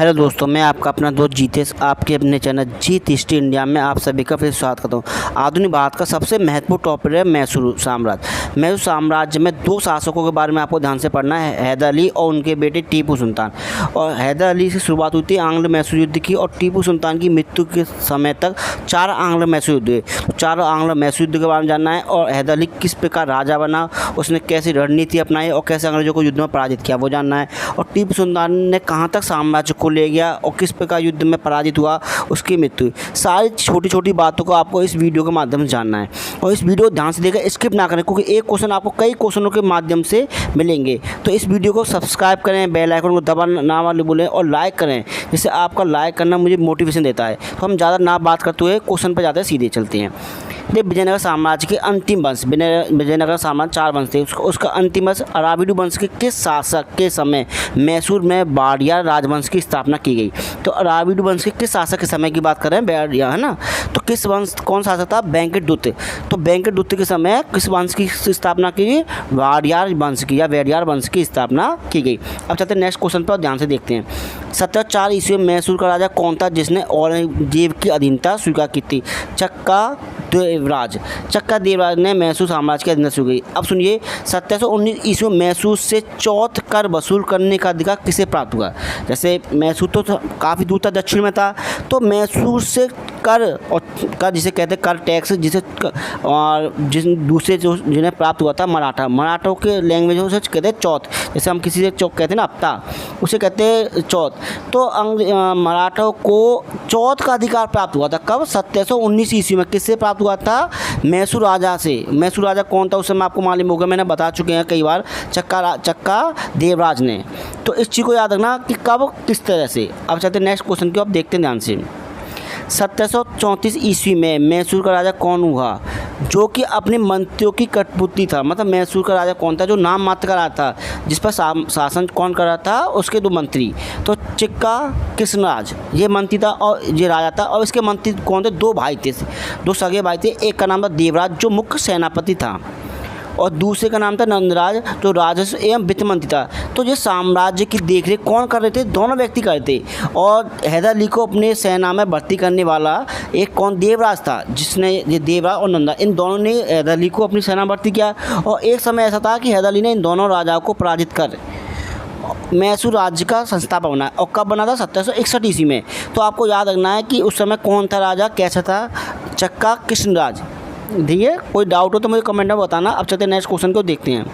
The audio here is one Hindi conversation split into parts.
हेलो दोस्तों, मैं आपका अपना दोस्त जीतेश आपके अपने चैनल जीत हिस्ट्री इंडिया में आप सभी का फिर स्वागत करता हूँ। आधुनिक भारत का सबसे महत्वपूर्ण टॉपिक है मैसूर साम्राज्य। मैसूर साम्राज्य में दो शासकों के बारे में आपको ध्यान से पढ़ना है, हैदर अली और उनके बेटे टीपू सुल्तान। और हैदर अली से शुरुआत हुई थी आंग्ल मैसूर युद्ध की और टीपू सुल्तान की मृत्यु के समय तक 4 आंग्ल मैसूर युद्ध हुए। तो 4 आंग्ल मैसूर युद्ध के बारे में जानना है और हैदर अली किस प्रकार राजा बना, उसने कैसी रणनीति अपनाई और कैसे अंग्रेजों को युद्ध में पराजित किया वो जानना है। और टीपू सुल्तान ने कहाँ तक साम्राज्य को ले गया और किस प्रकार युद्ध में पराजित हुआ, उसकी मृत्यु। सारी छोटी छोटी बातों को आपको इस वीडियो के माध्यम से जानना है और इस वीडियो ध्यान से देखकर स्किप ना करें, क्योंकि एक क्वेश्चन आपको कई क्वेश्चनों के माध्यम से मिलेंगे। तो इस वीडियो को सब्सक्राइब करें, बेल आइकन को दबाना ना वाले बोलें और लाइक करें, जिससे आपका लाइक करना मुझे मोटिवेशन देता है। तो हम ज़्यादा ना बात करते हुए क्वेश्चन पर जाते हैं, सीधे चलते हैं। विजयनगर साम्राज्य के अंतिम वंश, विजयनगर साम्राज्य 4 वंश थे। उसका अंतिम वंश अराविडु वंश के किस शासक के समय मैसूर में बाड़ियार राजवंश की स्थापना की गई? तो अराविडु वंश के किस शासक के समय की बात कर रहे हैं, बाड़ियार, है ना। तो किस वंश, कौन शासक था? वेंकटदूत। तो वेंकटदूत के समय किस वंश की स्थापना की गई? वाड़ियार वंश की या वाड़ियार वंश की स्थापना की गई। अब चलते हैं नेक्स्ट क्वेश्चन पर, ध्यान से देखते हैं। 1704 ईस्वी में मैसूर का राजा कौन था जिसने औरंगजेब की अधीनता स्वीकार की थी? चक्का देवराज ने मैसूर साम्राज्य की अधीनता स्वीकार की। अब सुनिए, 1719 ईस्वी में मैसूर से चौथ कर वसूल करने का अधिकार किसे प्राप्त हुआ? जैसे मैसूर तो काफ़ी दूर था, दक्षिण में था, तो मैसूर से कर और कर जिसे कहते हैं कर टैक्स, जिसे और दूसरे जो जिन्हें प्राप्त हुआ था मराठों के लैंग्वेज में उसे कहते हैं चौथ। जैसे हम किसी से चौक कहते हैं ना, हफ्ता, उसे कहते हैं चौथ। तो मराठों को चौथ का अधिकार प्राप्त हुआ था कब? 1719 ईस्वी में। किससे प्राप्त हुआ था? मैसूर राजा से। मैसूर राजा कौन था उस समय आपको मालूम होगा, मैंने बता चुके हैं कई बार, चक्का देवराज ने। तो इस चीज़ को याद रखना कि कब किस तरह से। अब चलते हैं नेक्स्ट क्वेश्चन की, आप देखते हैं ध्यान से। 1734 ईस्वी में मैसूर का राजा कौन हुआ जो कि अपने मंत्रियों की कठपुतली था? मतलब मैसूर का राजा कौन था जो नाम मात्र का राजा था, जिस पर शासन कौन कर रहा था? उसके 2 मंत्री। तो चिक्का कृष्णराज ये मंत्री था और ये राजा था, और इसके मंत्री कौन थे? 2 भाई थे, 2 सगे भाई थे। एक का नाम था देवराज जो मुख्य सेनापति था और दूसरे का नाम था नंदराज जो राजस्व एवं वित्त मंत्री था। तो ये साम्राज्य की देखरेख कौन कर रहे थे? दोनों व्यक्ति कर रहे थे। और हैदर अली को अपने सेना में भर्ती करने वाला एक कौन? देवराज था, जिसने ये देवराज और नंदा, इन दोनों ने हैदर अली को अपनी सेना में भर्ती किया। और एक समय ऐसा था कि हैदर अली ने इन दोनों राजाओं को पराजित कर मैसूर राज्य का संस्थापक बना। और कब बना था? 1761 ईस्वी में। तो आपको याद रखना है कि उस समय कौन था राजा, कैसा था? चक्का कृष्णराज। ठीक है, कोई डाउट हो तो मुझे कमेंट में बताना। अब चलते हैं नेक्स्ट क्वेश्चन को देखते हैं।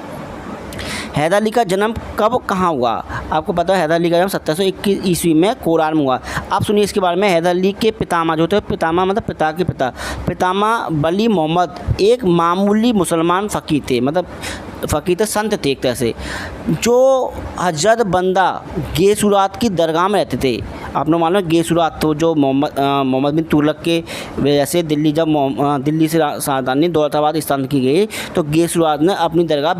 हैदर अली का जन्म कब कहाँ हुआ? आपको पता है हैदर अली का जन्म 1721 ईस्वी में कोरार में हुआ। आप सुनिए इसके बारे में। हैदर अली के पितामह जो थे, पितामह मतलब पिता के पिता, पितामह वली मोहम्मद एक मामूली मुसलमान फ़कीर थे, मतलब फ़कीर थे, संत थे एक तरह से, जो हजरत बंदा गेसुरात की दरगाह में रहते थे। आपने मालूम है गेसुरात तो जो मोहम्मद बिन तुगलक के वजह से जब दिल्ली से राजधानी दौलताबाद स्थानांतरित की गई, तो गेसुरात ने अपनी दरगाह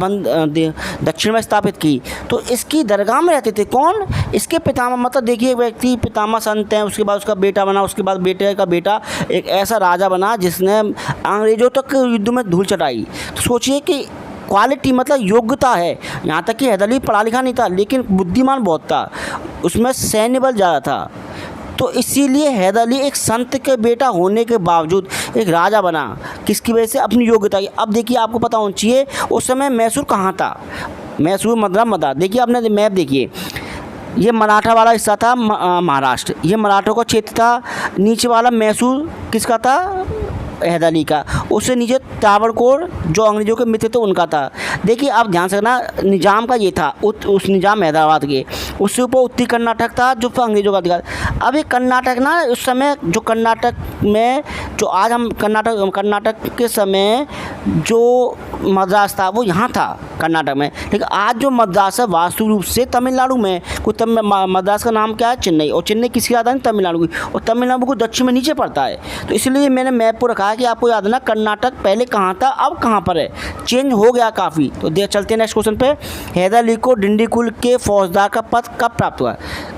दक्षिण में स्थापित की। तो इसकी दरगाह में रहते थे कौन? इसके पितामह। मतलब देखिए, एक व्यक्ति पितामह संत हैं, उसके बाद उसका बेटा बना, उसके बाद बेटे का बेटा एक ऐसा राजा बना जिसने अंग्रेज़ों तक युद्ध में धूल चटाई। तो सोचिए कि क्वालिटी, मतलब योग्यता है। यहाँ तक कि हैदर अली पढ़ा लिखा नहीं था, लेकिन बुद्धिमान बहुत था, उसमें सैन्य बल ज़्यादा था। तो इसीलिए हैदर अली एक संत के बेटा होने के बावजूद एक राजा बना। किसकी वजह से? अपनी योग्यता की। अब देखिए, आपको पता होना चाहिए उस समय मैसूर कहाँ था। मैसूर मद्रास। देखिए, आपने मैप देखिए, ये मराठा वाला हिस्सा था महाराष्ट्र, ये मराठों का क्षेत्र था। नीचे वाला मैसूर किसका था? हैदर अली का। उससे नीचे ताबड़कोर जो अंग्रेजों के मित्र थे उनका था। देखिए, आप ध्यान से रखना, निजाम का ये था, उस निजाम हैदराबाद के। उससे ऊपर उत्तरी कर्नाटक था जो अंग्रेजों का अधिकार। अब ये कर्नाटक ना, उस समय जो कर्नाटक में, जो आज हम कर्नाटक के समय जो मद्रास था वो यहाँ था कर्नाटक में, लेकिन आज जो मद्रास है वास्तु रूप से तमिलनाडु में। मद्रास का नाम क्या है? चेन्नई। और चेन्नई किसकी राजधानी? तमिलनाडु की। और तमिलनाडु को दक्षिण में नीचे पड़ता है। तो इसलिए मैंने मैप पर रखा है कि आपको याद है कर्नाटक पहले कहाँ था, अब कहाँ पर है, चेंज हो गया काफ़ी। तो चलते हैं नेक्स्ट क्वेश्चन पे। हैदर अली को डिंडीगुल के फौजदार का पद कब प्राप्त हुआ?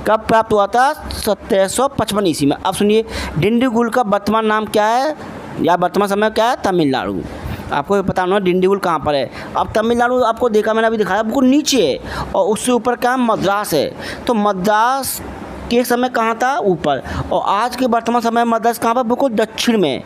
कब प्राप्त हुआ था? 1755 ईस्वी में। अब सुनिए, डिंडीगुल का वर्तमान नाम क्या है या वर्तमान समय क्या है? तमिलनाडु। आपको पता होना डिंडीगुल कहाँ पर है। अब तमिलनाडु आपको देखा, मैंने अभी दिखाया, बिल्कुल नीचे है, और उससे ऊपर क्या है? मद्रास है। तो मद्रास कि एक समय कहाँ था, ऊपर, और आज के वर्तमान समय में मद्रास कहाँ पर, बिल्कुल दक्षिण में।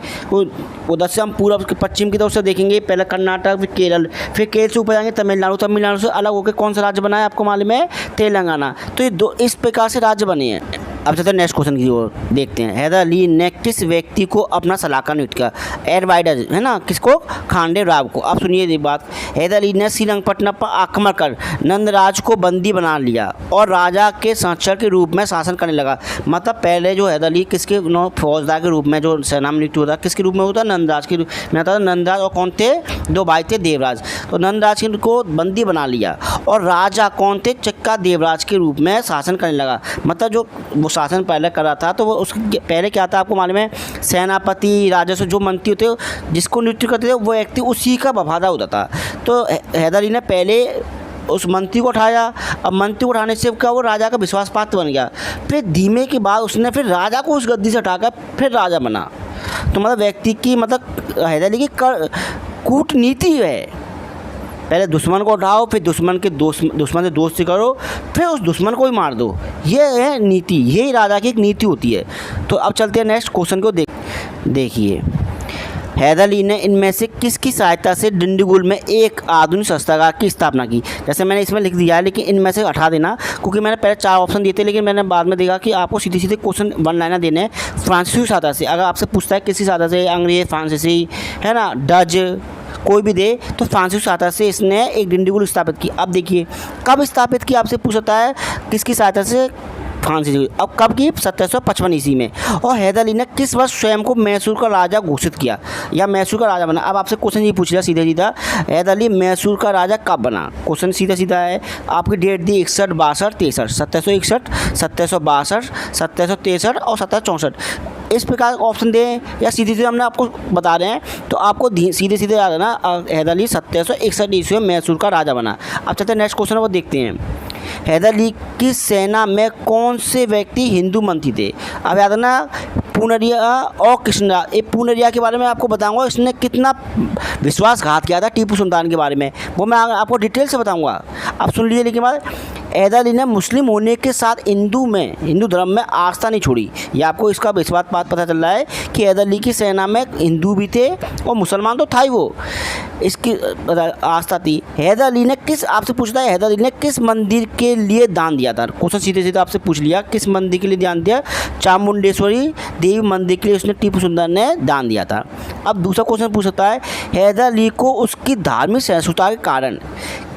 उधर से हम पूर्व पश्चिम की तरफ से देखेंगे, पहले कर्नाटक, फिर केरल, फिर केरल से ऊपर जाएंगे तमिलनाडु, तमिलनाडु से अलग होकर कौन सा राज्य बना है आपको मालूम है, तेलंगाना। तो ये दो इस प्रकार से राज्य बने हैं। अब चलते हैं नेक्स्ट क्वेश्चन की ओर, देखते हैं। हैदर अली ने किस व्यक्ति को अपना सलाहकार नियुक्त किया? एडवाइडर है ना, किसको? खांडे राव को। अब सुनिए ये बात। हैदर अली ने श्रीरंगपट्टनम पर आक्रमण कर नंदराज को बंदी बना लिया और राजा के संरक्षक के रूप में शासन करने लगा। मतलब पहले जो हैदर अली किसके फौजदार के रूप में जो सेना में नियुक्त हुआ था, किसके रूप में होता? नंदराज के रूप में था। नंदराज और कौन थे? दो भाई थे, देवराज। तो नंदराज को बंदी बना लिया और राजा कौन थे? चक्का देवराज के रूप में शासन करने लगा। मतलब जो वो शासन पहले कर रहा था, तो वो उसके पहले क्या था आपको मालूम है? सेनापति, राजस्व जो मंत्री होते जिसको नियुक्त करते थे वो व्यक्ति उसी का वफादार होता था। तो हैदर अली ने पहले उस मंत्री को उठाया। अब मंत्री को उठाने से क्या, वो राजा का विश्वास पात्र बन गया। फिर धीमे के बाद उसने फिर राजा को उस गद्दी से उठाकर फिर राजा बना। तो मतलब व्यक्ति की, मतलब हैदर अली की कूटनीति है, पहले दुश्मन को उठाओ, फिर दुश्मन से दोस्ती करो, फिर उस दुश्मन को ही मार दो। ये है नीति, यही राजा की एक नीति होती है। तो अब चलते हैं नेक्स्ट क्वेश्चन को देखिए। हैदर अली ने इनमें से किसकी सहायता से डिंडीगुल में एक आधुनिक शस्त्रागार की स्थापना की? जैसे मैंने इसमें लिख दिया है, लेकिन इनमें से हटा देना, क्योंकि मैंने पहले 4 ऑप्शन दिए थे, लेकिन मैंने बाद में देखा कि आपको सीधे सीधे क्वेश्चन 1 लाइनर देने हैं फ्रांसीसी सहायता से। अगर आपसे पूछता है किसकी सहायता से, अंग्रेज, फ्रांसीसी, है ना, डच, कोई भी दे, तो फ्रांसीसी सहायता से इसने एक डिंडीगुल स्थापित की। अब देखिए कब स्थापित की, आपसे पूछता है किसकी सहायता से? फ्रांसीसी। अब कब की? 1755 ईस्वी में। और हैदर अली ने किस वर्ष स्वयं को मैसूर का राजा घोषित किया या मैसूर का राजा बना? अब आपसे क्वेश्चन ये पूछ लिया सीधा सीधा, हैदर अली मैसूर का राजा कब बना? क्वेश्चन सीधा सीधा है। आपकी डेट दी 61, 62, 63, 1761, 1762, 1763 और 1764। इस प्रकार ऑप्शन दें या सीधे सीधे हमने आपको बता रहे हैं, तो आपको सीधे सीधे याद है ना, हैदर अली 1761 ईस्वी में मैसूर का राजा बना। अब चलते हैं नेक्स्ट क्वेश्चन को देखते हैं। हैदर अली की सेना में कौन से व्यक्ति हिंदू मंत्री थे? अब याद है ना, पूर्णरिया और कृष्णराज। ये पूर्णरिया के बारे में आपको बताऊंगा, इसने कितना विश्वासघात किया था टीपू सुल्तान के बारे में, वो मैं आपको डिटेल से बताऊंगा। आप सुन लीजिए। लेकिन बाद हैदर अली ने मुस्लिम होने के साथ हिंदू धर्म में आस्था नहीं छोड़ी। ये आपको इसका विश्वास बात पता चल रहा है कि हैदर अली की सेना में हिंदू भी थे और मुसलमान तो था ही, वो इसकी आस्था थी। हैदर अली ने आपसे पूछता है हैदर अली ने किस मंदिर के लिए दान दिया था? क्वेश्चन सीधे सीधे आपसे पूछ लिया, किस मंदिर के लिए दान दिया? चामुंडेश्वरी देवी मंदिर के लिए उसने टीपू सुल्तान ने दान दिया था। अब दूसरा क्वेश्चन पूछ सकता है हैदर अली को उसकी धार्मिक सहिष्णुता के कारण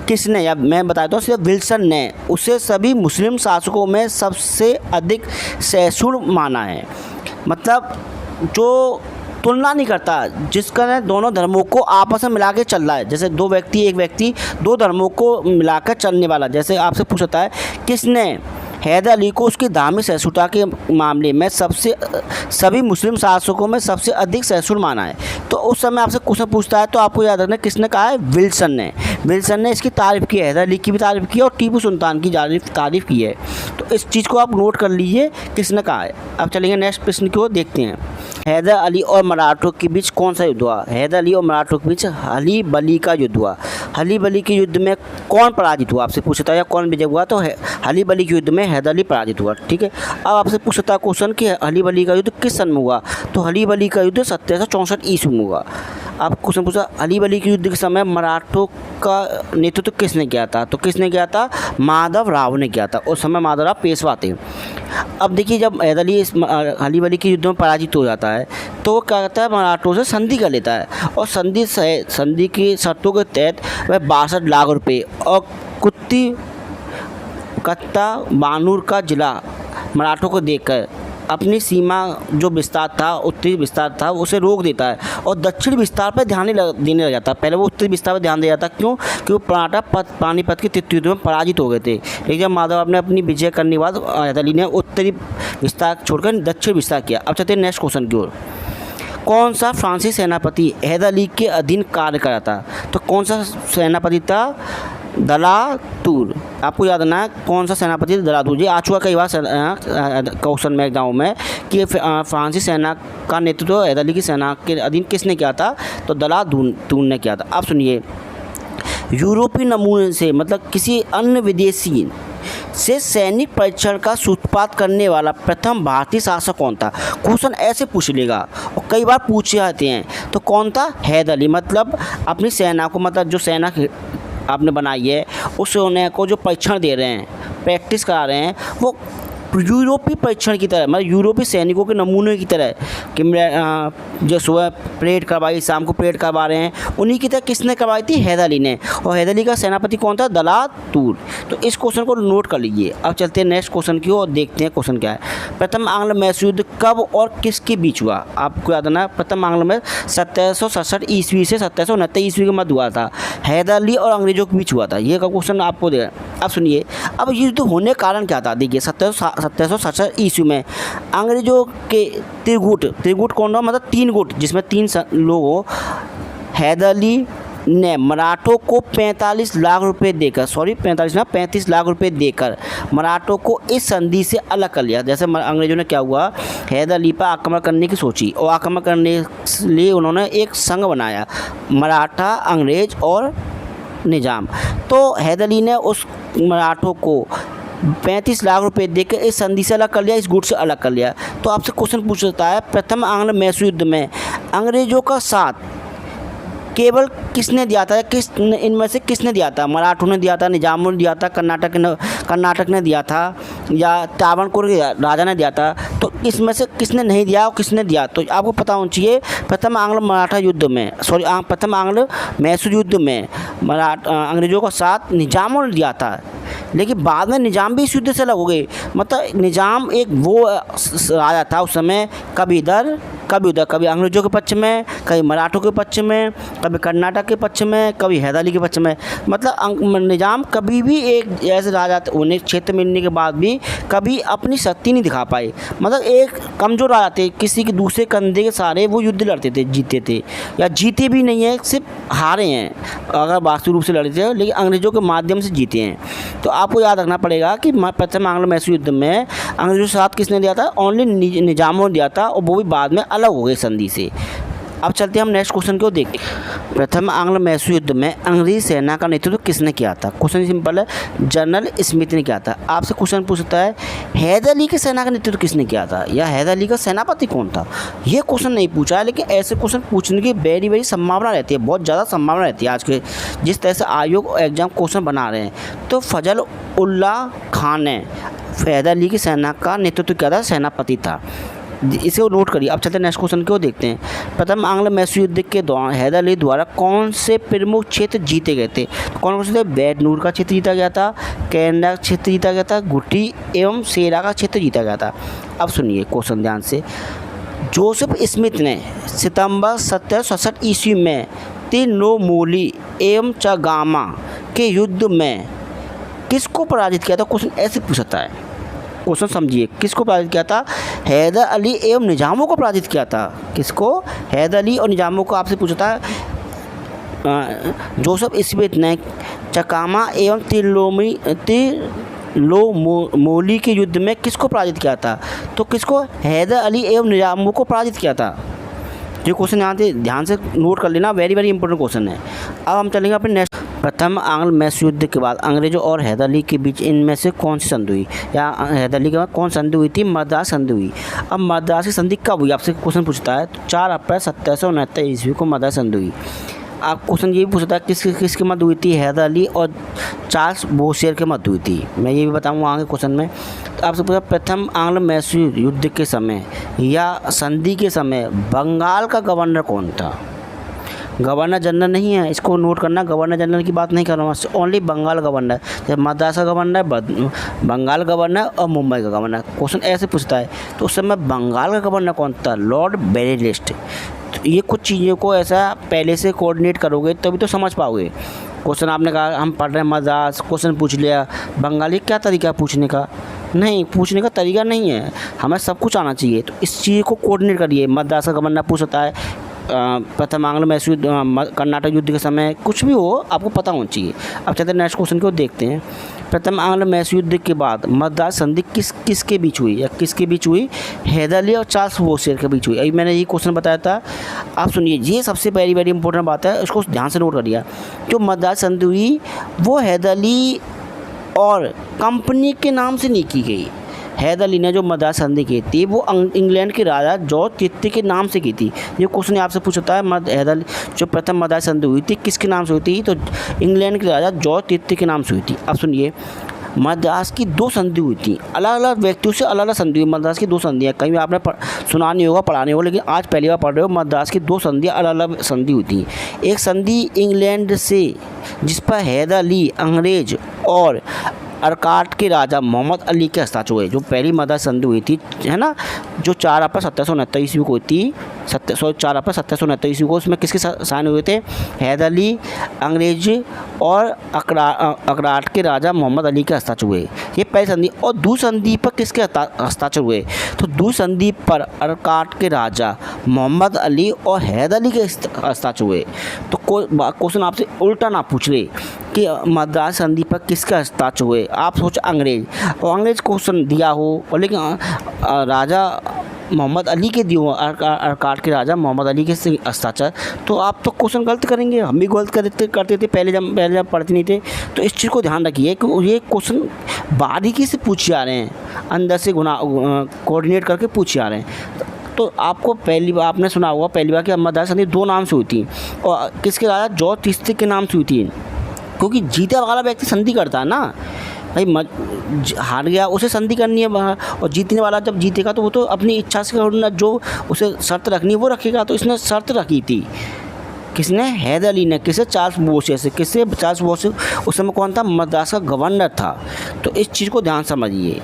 किसने, या मैं बताता हूँ सिर्फ विल्सन ने, उसे सभी मुस्लिम शासकों में सबसे अधिक सहिष्णु माना है। मतलब जो तुलना नहीं करता, जिसका ने दोनों धर्मों को आपस में मिला के चल रहा है। जैसे एक व्यक्ति दो धर्मों को मिलाकर चलने वाला। जैसे आपसे पूछता है किसने हैदर अली को उसकी धार्मिक सहिष्णुता के मामले में सभी मुस्लिम शासकों में सबसे अधिक सहिष्णु माना है? तो उस समय आपसे क्वेश्चन पूछता है तो आपको याद रखना किसने कहा है? विल्सन ने। विल्सन ने इसकी तारीफ़ की है, हैदर अली की भी तारीफ़ की है और टीपू सुल्तान की तारीफ़ की है। तो इस चीज़ को आप नोट कर लीजिए किसने कहा है। अब चलेंगे नेक्स्ट प्रश्न की ओर, देखते हैं। हैदर अली और मराठों के बीच कौन सा युद्ध हुआ? हैदर अली और मराठों के बीच हली बली का युद्ध हुआ। हली बली के युद्ध में कौन पराजित हुआ? आपसे पूछता है या कौन विजय हुआ? तो हली बली के युद्ध में हैदर अली पराजित हुआ। ठीक है। अब आपसे पूछता है क्वेश्चन कि हली बली का युद्ध किस सन में हुआ? तो हली बली का युद्ध 1764 ईस्वी में हुआ। आप क्वेश्चन पूछा हली बली के युद्ध के समय मराठों का नेतृत्व किसने किया था? तो किसने किया था? माधव राव ने किया था। उस समय माधव राव पेशवा थे। अब देखिए जब हैदर अली इस हली बली के युद्ध में पराजित हो जाता है तो वो क्या करता है? मराठों से संधि कर लेता है और संधि की शर्तों के तहत वह 62 लाख रुपये और कत्ता बानूर का जिला मराठों को देकर अपनी सीमा जो विस्तार था, उत्तरी विस्तार था, उसे रोक देता है और दक्षिणी विस्तार पर ध्यान देने लग जाता है। पहले वो उत्तरी विस्तार पर ध्यान दिया जाता, क्यों? क्योंकि मराठा पानीपत के तृतीय युद्ध में पराजित हो गए थे। लेकिन जब माधव ने अपनी विजय करने के बाद हैदर अली ने उत्तरी विस्तार छोड़कर दक्षिण विस्तार किया। अब चलते हैं नेक्स्ट क्वेश्चन की ओर। कौन सा फ्रांसीसी सेनापति हैदर अली के अधीन कार्य कर रहा था? तो कौन सा सेनापति था? दलातूर। आपको याद रखना है कौन सा सेनापति था? दलातूर। ये आ चुका कई बार क्वेश्चन में एग्जाम में कि फ्रांसीसी सेना का नेतृत्व हैदर अली की सेना के अधीन किसने किया था? तो दलातूर ने किया था। अब सुनिए, यूरोपीय नमूने से मतलब किसी अन्य विदेशी से सैनिक परीक्षण का सूत्रपात करने वाला प्रथम भारतीय शासक कौन था। क्वेश्चन ऐसे पूछ लेगा और कई बार पूछे जाते हैं। तो कौन था? हैदर अली। मतलब अपनी सेना को, मतलब जो सेना आपने बनाई है उस सेना को जो परीक्षण दे रहे हैं, प्रैक्टिस करा रहे हैं, वो यूरोपीय परीक्षण की तरह, मतलब यूरोपीय सैनिकों के नमूने की तरह कि जो सुबह परेड करवाई, शाम को परेड करवा रहे हैं, उन्हीं की तरह किसने करवाई थी? हैदर अली ने। और हैदर अली का सेनापति कौन था? दलातूर। तो इस क्वेश्चन को नोट कर लीजिए। अब चलते हैं नेक्स्ट क्वेश्चन की और देखते हैं क्वेश्चन क्या है। प्रथम आंग्ल मैसूर युद्ध कब और किसके बीच हुआ? आपको याद है, प्रथम आंग्ल में 1767 ईस्वी से 1769 ईस्वी के मध्य हुआ था। हैदर अली और अंग्रेजों के बीच हुआ था। ये का क्वेश्चन आपको दे। अब सुनिए, अब ये युद्ध होने का कारण क्या था? देखिए 1767 ईस्वी में अंग्रेजों के त्रिगुट कौन था? मतलब 3 गुट, जिसमें 3 लोग हो। हैदर अली ने मराठों को 45 लाख रुपए देकर, 35 लाख रुपए देकर मराठों को इस संधि से अलग कर लिया। जैसे अंग्रेजों ने क्या हुआ, हैदर अली पर आक्रमण करने की सोची और आक्रमण करने के लिए उन्होंने एक संघ बनाया, मराठा, अंग्रेज और निजाम। तो हैदर अली ने उस मराठों को 35 लाख रुपए देकर इस संधि से अलग कर लिया, इस गुट से अलग कर लिया। तो आपसे क्वेश्चन पूछ सकता है, प्रथम आंग्ल मैसूर युद्ध में अंग्रेजों का साथ केवल किसने दिया था? इनमें से किसने दिया था? मराठों ने दिया था, निजामुद्दीन ने दिया था, कर्नाटक ने दिया था, या त्रावणकोर के राजा ने दिया था? तो इसमें से किसने नहीं दिया और किसने दिया? तो आपको पता होना चाहिए। प्रथम आंग्ल मराठा युद्ध में, प्रथम आंग्ल मैसूर युद्ध में अंग्रेजों का साथ निजामों ने दिया था, लेकिन बाद में निजाम भी इस युद्ध से अलग हो गए। मतलब निजाम एक वो राजा था उस समय, कभी इधर कभी उधर, कभी अंग्रेजों के पक्ष में, कभी मराठों के पक्ष में, कभी कर्नाटक के पक्ष में, कभी हैदर अली के पक्ष में। मतलब निजाम कभी भी एक ऐसे राजा उन्हें क्षेत्र मिलने के बाद भी कभी अपनी शक्ति नहीं दिखा पाए। मतलब एक कमज़ोर राजा थे, किसी के दूसरे कंधे के सहारे वो युद्ध लड़ते थे, जीते थे, या जीते भी नहीं है, सिर्फ हारे हैं अगर वास्तविक रूप से लड़े थे, लेकिन अंग्रेजों के माध्यम से जीते हैं। तो आपको याद रखना पड़ेगा कि प्रथम आंग्ल मैसूर युद्ध में अंग्रेजों के साथ किसने दिया था? ओनली निजामों ने दिया था, और वो भी बाद में अलग हो गए संधि से। अब चलते हैं हम नेक्स्ट क्वेश्चन को देखते हैं। प्रथम आंग्ल मैसूर युद्ध में अंग्रेजी सेना का नेतृत्व किसने किया था? क्वेश्चन सिंपल है, जनरल स्मिथ ने किया था। आपसे क्वेश्चन पूछता है, हैदर अली की सेना का नेतृत्व किसने किया था, या हैदर अली का सेनापति कौन था? ये क्वेश्चन नहीं पूछा है, लेकिन ऐसे क्वेश्चन पूछने की वेरी संभावना रहती है, बहुत ज़्यादा संभावना रहती है। आज के जिस तरह से आयोग और एग्जाम क्वेश्चन बना रहे हैं, तो फजल उल्लाह खान ने हैदर अली की सेना का नेतृत्व किया था, सेनापति था। इसे नोट करिए। अब चलते हैं नेक्स्ट क्वेश्चन को देखते हैं। प्रथम आंग्ल मैसूर युद्ध के दौरान हैदर अली द्वारा कौन से प्रमुख क्षेत्र जीते गए थे? कौन से थे? बैडनूर का क्षेत्र जीता गया था, कैनडा का क्षेत्र जीता गया था, गुटी एवं सेरा का क्षेत्र जीता गया था। अब सुनिए क्वेश्चन ध्यान से। जोसेफ स्मिथ ने सितंबर 1767 ईस्वी में तिरुनेलवेली एवं चगामा के युद्ध में किसको पराजित किया था? क्वेश्चन ऐसे पूछता है, क्वेश्चन समझिए। किसको पराजित किया था? हैदर अली एवं निजामों को पराजित किया था। किसको? हैदर अली और निजामों को आपसे पूछता है। जोसेफ स्मिथ ने चकामा एवं तिरुनेलवेली के युद्ध में किसको पराजित किया था? तो किसको? हैदर अली एवं निजामों को पराजित किया था। ये क्वेश्चन यहाँ से ध्यान से नोट कर लेना, वेरी इंपॉर्टेंट क्वेश्चन है। अब हम चलेंगे अपने नेक्स्ट। प्रथम आंग्ल मैसूर युद्ध के बाद अंग्रेजों और हैदर अली के बीच इनमें से कौन सी संधि हुई, या हैदर अली के बाद कौन संधि हुई थी? मद्रास संधि हुई। अब मद्रास की संधि कब हुई? आपसे क्वेश्चन पूछता है। 4 अप्रैल 1769 ईस्वी को मद्रास संधि हुई। आप क्वेश्चन ये भी पूछता है किसके मध्य हुई थी? हैदर अली और चार्ल्स बोशियर के मध्य हुई थी। मैं ये भी बताऊँगा आगे क्वेश्चन में। तो आपसे पूछा, प्रथम आंग्ल मैसूर युद्ध के समय या संधि के समय बंगाल का गवर्नर कौन था? गवर्नर जनरल नहीं है, इसको नोट करना। गवर्नर जनरल की बात नहीं कर रहा हूँ, ओनली बंगाल गवर्नर। जैसे मद्रास का गवर्नर, बंगाल गवर्नर और मुंबई का गवर्नर। क्वेश्चन ऐसे पूछता है, तो उस समय बंगाल का गवर्नर कौन था? लॉर्ड बेरेलिस्ट। तो ये कुछ चीज़ों को ऐसा पहले से कोऑर्डिनेट करोगे तभी तो समझ पाओगे। क्वेश्चन आपने कहा हम पढ़ रहे हैं मद्रास, क्वेश्चन पूछ लिया बंगाली, क्या तरीका पूछने का? नहीं, पूछने का तरीका नहीं है, हमें सब कुछ आना चाहिए। तो इस चीज़ को कोऑर्डिनेट करिए। मद्रास का गवर्नर पूछ सकता है, प्रथम आंग्ल मैसूर कर्नाटक युद्ध के समय, कुछ भी हो आपको पता होना चाहिए। अब चलते हैं नेक्स्ट क्वेश्चन को देखते हैं। प्रथम आंग्ल मैसूर युद्ध के बाद मद्रास संधि किसके बीच हुई, या किसके बीच हुई? हैदर अली और चार्ल्स बोशियर के बीच हुई। अभी मैंने ये क्वेश्चन बताया था, आप सुनिए। ये सबसे वेरी इंपॉर्टेंट बात है, इसको ध्यान से नोट करिए। जो मद्रास संधि हुई वो हैदर अली और कंपनी के नाम से नहीं की गई। हैदर अली ने जो मद्रास संधि की थी वो इंग्लैंड के राजा जॉर्ज तृतीय के नाम से की थी। ये क्वेश्चन आपसे पूछता है हैदर अली जो प्रथम मद्रास संधि हुई थी किसके नाम से हुई थी, तो इंग्लैंड के राजा जॉर्ज तृतीय के नाम से हुई थी। अब सुनिए, मद्रास की 2 संधि हुई थी, अलग अलग व्यक्तियों से अलग अलग संधि हुई। मद्रास की 2 संधियाँ कहीं आपने सुना नहीं होगा, पढ़ा नहीं होगा, लेकिन आज पहली बार पढ़ रहे हो। मद्रास की 2 संधियाँ अलग अलग संधि हुई थी। एक संधि इंग्लैंड से जिस पर हैदर अली अंग्रेज और अरकाट के राजा मोहम्मद अली के हस्ताक्षर हुए, जो पहली मद्रास संधि हुई थी, है ना, जो 4 अप्रैल 1769 ईस्वी को हुई थी, 4 अप्रैल 1769 ईस्वी को। उसमें किसके साइन हुए थे, हैदर अली अंग्रेज और अरकाट के राजा मोहम्मद अली के हस्ताक्षर हुए। ये पहली संधि। और दूसरी संधि पर किसके हस्ताक्षर हुए, तो दूसरी संधि पर अरकाट के राजा मोहम्मद अली और हैदर अली के हस्ताक्षर हुए। तो क्वेश्चन आपसे उल्टा ना पूछ ले कि मद्रास संधि पर किसके हस्ताक्षर हुए, आप सोच अंग्रेज, और अंग्रेज क्वेश्चन दिया हो और लेकिन राजा मोहम्मद अली के दिए, अरकाट के राजा मोहम्मद अली के हस्ताक्षर, तो आप तो क्वेश्चन गलत करेंगे। हम भी गलत करते थे पहले जब पढ़ते नहीं थे। तो इस चीज़ को ध्यान रखिए कि ये क्वेश्चन बारीकी से पूछे जा रहे हैं, अंदर से कोऑर्डिनेट करके पूछे जा रहे हैं। तो आपको पहली बार आपने सुना होगा पहली बार कि मद्रास संधि 2 नाम से हुई थी, और किसके राजा जॉर्ज तृतीय के नाम से हुई थी, क्योंकि जीता वाला व्यक्ति संधि करता है ना भाई। हार गया उसे संधि करनी है, और जीतने वाला जब जीतेगा तो वो तो अपनी इच्छा से करना, जो उसे शर्त रखनी है वो रखेगा। तो इसने शर्त रखी थी, किसने, हैदर अली ने। किसे, चार्ल्स बोसे से। किससे, चार्ल्स बोसे। उस समय कौन था, मद्रास का गवर्नर था। तो इस चीज़ को ध्यान समझिए,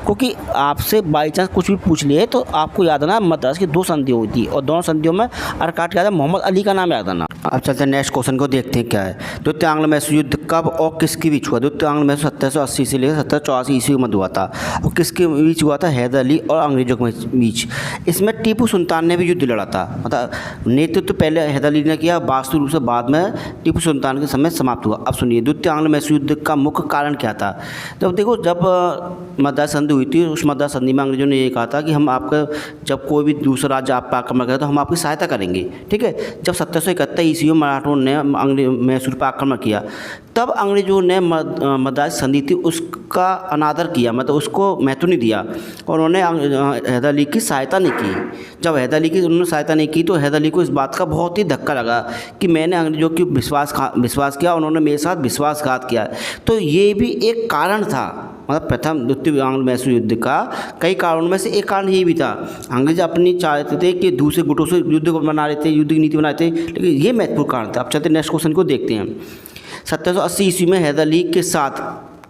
क्योंकि आपसे बाई चांस कुछ भी पूछ लिए तो आपको याद आना मद्रास की 2 संधियाँ हुई थी, और दोनों संधियों में अरकाट के राजा मोहम्मद अली का नाम याद आना। अब चलते हैं नेक्स्ट क्वेश्चन को, देखते हैं क्या है। द्वितीय आंग्ल मैसूर युद्ध कब और किसके बीच हुआ। द्वितीय आंग्ल मैसूर 1780 से लेकर 1784 ईस्वी में हुआ था, और किसके बीच हुआ था, हैदर अली और अंग्रेजों के बीच। इसमें टीपू सुल्तान ने भी युद्ध लड़ा था, मतलब नेतृत्व तो पहले हैदर अली ने किया, वास्तु रूप से बाद में टीपू सुल्तान के समय समाप्त हुआ। अब सुनिए, द्वितीय आंग्ल मैसूर युद्ध का मुख्य कारण क्या था। जब देखो, जब मद्रास संधि हुई थी, उस मद्रास संधि में अंग्रेजों ने ये कहा था कि हम आपका, जब कोई भी दूसरा राज्य आप पर आक्रमण करे तो हम आपकी सहायता करेंगे, ठीक है। जब 1771 ईस्वी में मराठों ने मैसूर पर आक्रमण किया, तब अंग्रेजों ने मद्रास संधि थी उसका अनादर किया, मतलब उसको महत्व नहीं दिया, और उन्होंने हैदर अली की सहायता नहीं की। जब हैदर अली की उन्होंने सहायता नहीं की तो हैदर अली को इस बात का बहुत ही धक्का लगा कि मैंने अंग्रेजों की विश्वास किया, उन्होंने मेरे साथ विश्वासघात किया। तो ये भी एक कारण था, मतलब प्रथम द्वितीय आंग्ल मैसूर युद्ध का कई कारणों में से एक कारण ये भी था। अंग्रेज अपनी चाहते थे कि दूसरे गुटों से युद्ध को बना रहे थे, युद्ध की नीति बनाए थे, लेकिन ये महत्वपूर्ण कारण था। अब चलते नेक्स्ट क्वेश्चन को देखते हैं। 1780 ईस्वी में हैदर अली के साथ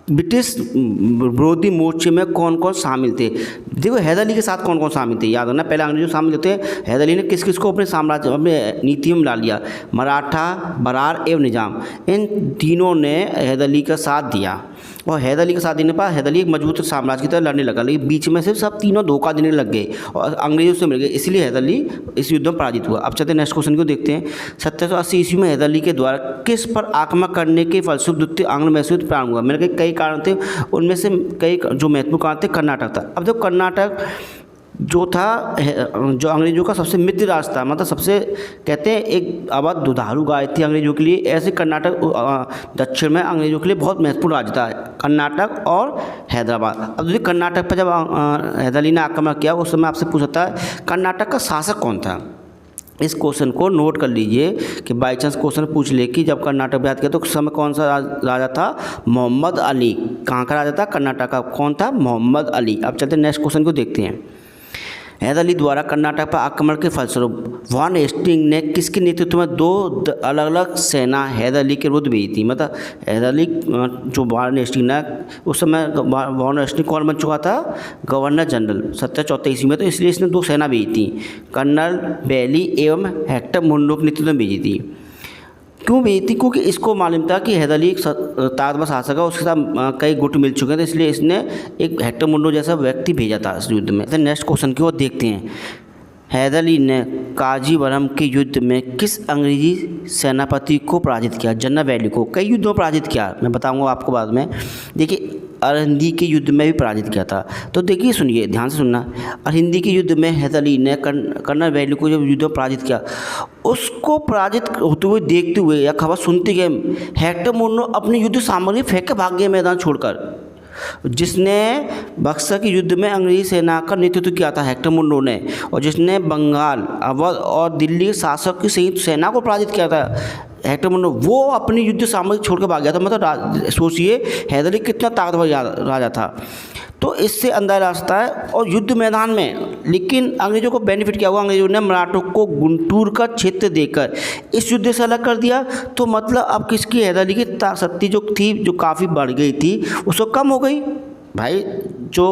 ब्रिटिश विरोधी मोर्चे में कौन कौन शामिल थे। देखो, हैदर अली के साथ कौन कौन शामिल थे, याद रखना। पहले अंग्रेजों शामिल थे, हैदर अली ने किस किस को अपने साम्राज्य, अपने नीतियों में ला लिया, मराठा, बरार एवं निजाम। इन तीनों ने हैदर अली का साथ दिया, और हैदर अली का साथ देने पर हैदर अली एक मजबूत साम्राज्य की तरह लड़ने लगा, लेकिन बीच में से सब तीनों धोखा देने लग गए और अंग्रेजों से मिल गए, इसलिए हैदर अली इस युद्ध में पराजित हुआ। अब चलते नेक्स्ट क्वेश्चन को देखते हैं। 1780 ईस्वी में हैदर अली के द्वारा किस पर आक्रमण करने के फलस्वरूप द्वितीय आंग्ल मैसूर युद्ध प्रारंभ हुआ। मैंने कहा कई कारण थे, उनमें से कई जो महत्वपूर्ण कारण थे, कर्नाटक था। अब जब कर्नाटक जो था, जो अंग्रेजों का सबसे मित्र राष्ट्र था, मतलब सबसे कहते हैं एक आबाद दुधारू गाय थी अंग्रेजों के लिए, ऐसे कर्नाटक दक्षिण में अंग्रेजों के लिए बहुत महत्वपूर्ण राज्य था, कर्नाटक और हैदराबाद। अब देखिए, कर्नाटक पर जब हैदर अली ने आक्रमण किया उस समय आपसे पूछा था कर्नाटक का शासक कौन था। इस क्वेश्चन को नोट कर लीजिए कि बाई चांस क्वेश्चन पूछ ले कि जब कर्नाटक पर याद किया तो उस समय कौन सा राजा था, मोहम्मद अली। कहाँ का राजा था, कर्नाटक का। कौन था, मोहम्मद अली। अब चलते नेक्स्ट क्वेश्चन को देखते हैं। हैदर अली द्वारा कर्नाटक पर आक्रमण के फलस्वरूप वॉन हेस्टिंग ने किसके नेतृत्व में 2 अलग अलग सेना हैदर अली के विरुद्ध भेजी थी। मतलब हैदर अली जो वॉन हेस्टिंग ने, उस समय वॉन हेस्टिंग कौन बन चुका था, गवर्नर जनरल 1774 ईस्वी में, तो इसलिए इसने 2 सेना भेजी थी, कर्नल बैली एवं हेक्टर मुंडो के नेतृत्व में भेजी थी। क्यों भेजी थी, क्योंकि इसको मालूम था कि हैदर अली एक ताकतवर शासक है, उसके साथ कई गुट मिल चुके थे, इसलिए इसने एक हेक्टर मुंडो जैसा व्यक्ति भेजा था इस युद्ध में। तो नेक्स्ट क्वेश्चन की ओर देखते हैं। हैदर अली ने काजीबरम के युद्ध में किस अंग्रेजी सेनापति को पराजित किया, जनरल बैली को। कई युद्धों में पराजित किया, मैं बताऊंगा आपको बाद में। देखिए, अरंदी के युद्ध में भी पराजित किया था। तो देखिए, सुनिए, ध्यान से सुनना। अरंदी के युद्ध में हैदर अली ने कर्नल वैली को जब युद्ध में पराजित किया, उसको पराजित होते हुए देखते हुए या खबर सुनते गए हेक्टर मोन्रो अपनी युद्ध सामग्री फेंक के भाग गए मैदान छोड़कर। जिसने बक्सर के युद्ध में अंग्रेजी सेना का नेतृत्व किया था हेक्टर मोन्रो ने, और जिसने बंगाल, अवध और दिल्ली के शासक की संयुक्त सेना को पराजित किया था हेक्टर मोन्रो, वो अपनी युद्ध सामग्री छोड़ के भाग गया था। मतलब सोचिए हैदर अली कितना ताकतवर राजा था। तो इससे अंदाजा आता है। और युद्ध मैदान में लेकिन अंग्रेजों को बेनिफिट क्या हुआ, अंग्रेजों ने मराठों को गुंटूर का क्षेत्र देकर इस युद्ध से अलग कर दिया। तो मतलब अब किसकी, हैदर अली की शक्ति जो थी, जो काफ़ी बढ़ गई थी, उसको कम हो गई। भाई जो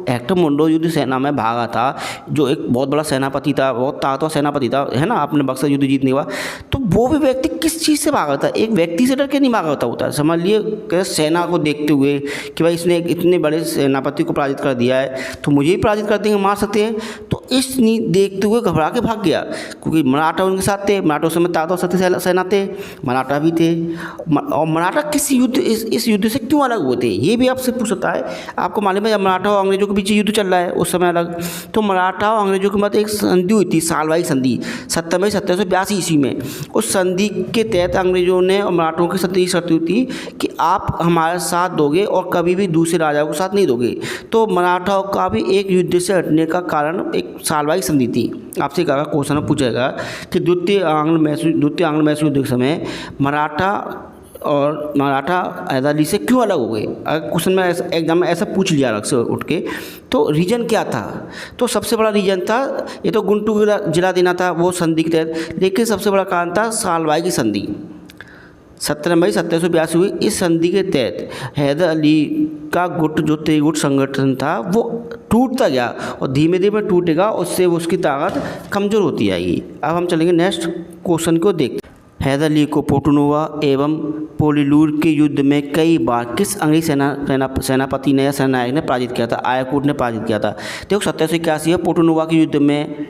हेक्टर मोन्रो युद्ध सेना में भागा था, जो एक बहुत बड़ा सेनापति था, बहुत ताकतवर सेनापति था, है ना, अपने बक्सर युद्ध जीतने के बाद, तो वो भी व्यक्ति किस चीज़ से भागा था? एक व्यक्ति से डर के नहीं भागा होता। समझ लिए, सेना को देखते हुए कि भाई इसने इतने बड़े सेनापति को पराजित कर दिया है, तो मुझे ही पराजित कर देंगे, मार सकते हैं। तो इस देखते हुए घबरा के भाग गया, क्योंकि मराठा उनके साथ थे, मराठों से ताकतवर शक्तिशाली सेना थे, मराठा भी थे। और मराठा किस युद्ध, इस युद्ध से क्यों अलग हुए थे, ये भी आपसे पूछ सकता है। आपको मालूम है जब मराठा और अंग्रेजों के बीच युद्ध चल रहा है उस समय अलग, तो मराठा और अंग्रेजों के मध्य एक संधि हुई थी, सालवाई संधि 17 मई 1782 ईस्वी में। उस संधि के तहत अंग्रेजों ने और मराठों के साथ ये शर्त हुई थी कि आप हमारे साथ दोगे और कभी भी दूसरे राजाओं के साथ नहीं दोगे। तो मराठाओं का भी एक युद्ध से हटने का कारण एक सालवाई संधि थी। आपसे कहा क्वेश्चन पूछेगा कि द्वितीय आंग्ल मैसूर युद्ध के समय मराठा हैदर अली से क्यों अलग हो गए। अगर क्वेश्चन में एग्जाम में ऐसा पूछ लिया अलग से उठ के, तो रीजन क्या था? तो सबसे बड़ा रीजन था, ये तो गुंटूर जिला देना था वो संधि के तहत, लेकिन सबसे बड़ा कारण था सालवाई की संधि 17 मई 1782 हुई। इस संधि के तहत हैदर अली का गुट, जो त्रिगुट संगठन था, वो टूटता गया और धीमे धीमे टूटेगा, उससे उसकी ताकत कमज़ोर होती जाएगी। अब हम चलेंगे नेक्स्ट क्वेश्चन को देखते। हैदर अली को पोर्टनोवा एवं पोलिलूर के युद्ध में कई बार किस अंग्रेजी सेनापति ने या सेनानायक ने पराजित किया था? आयाकूट ने पराजित किया था। देखो 1781 है, पोर्टनोवा के युद्ध में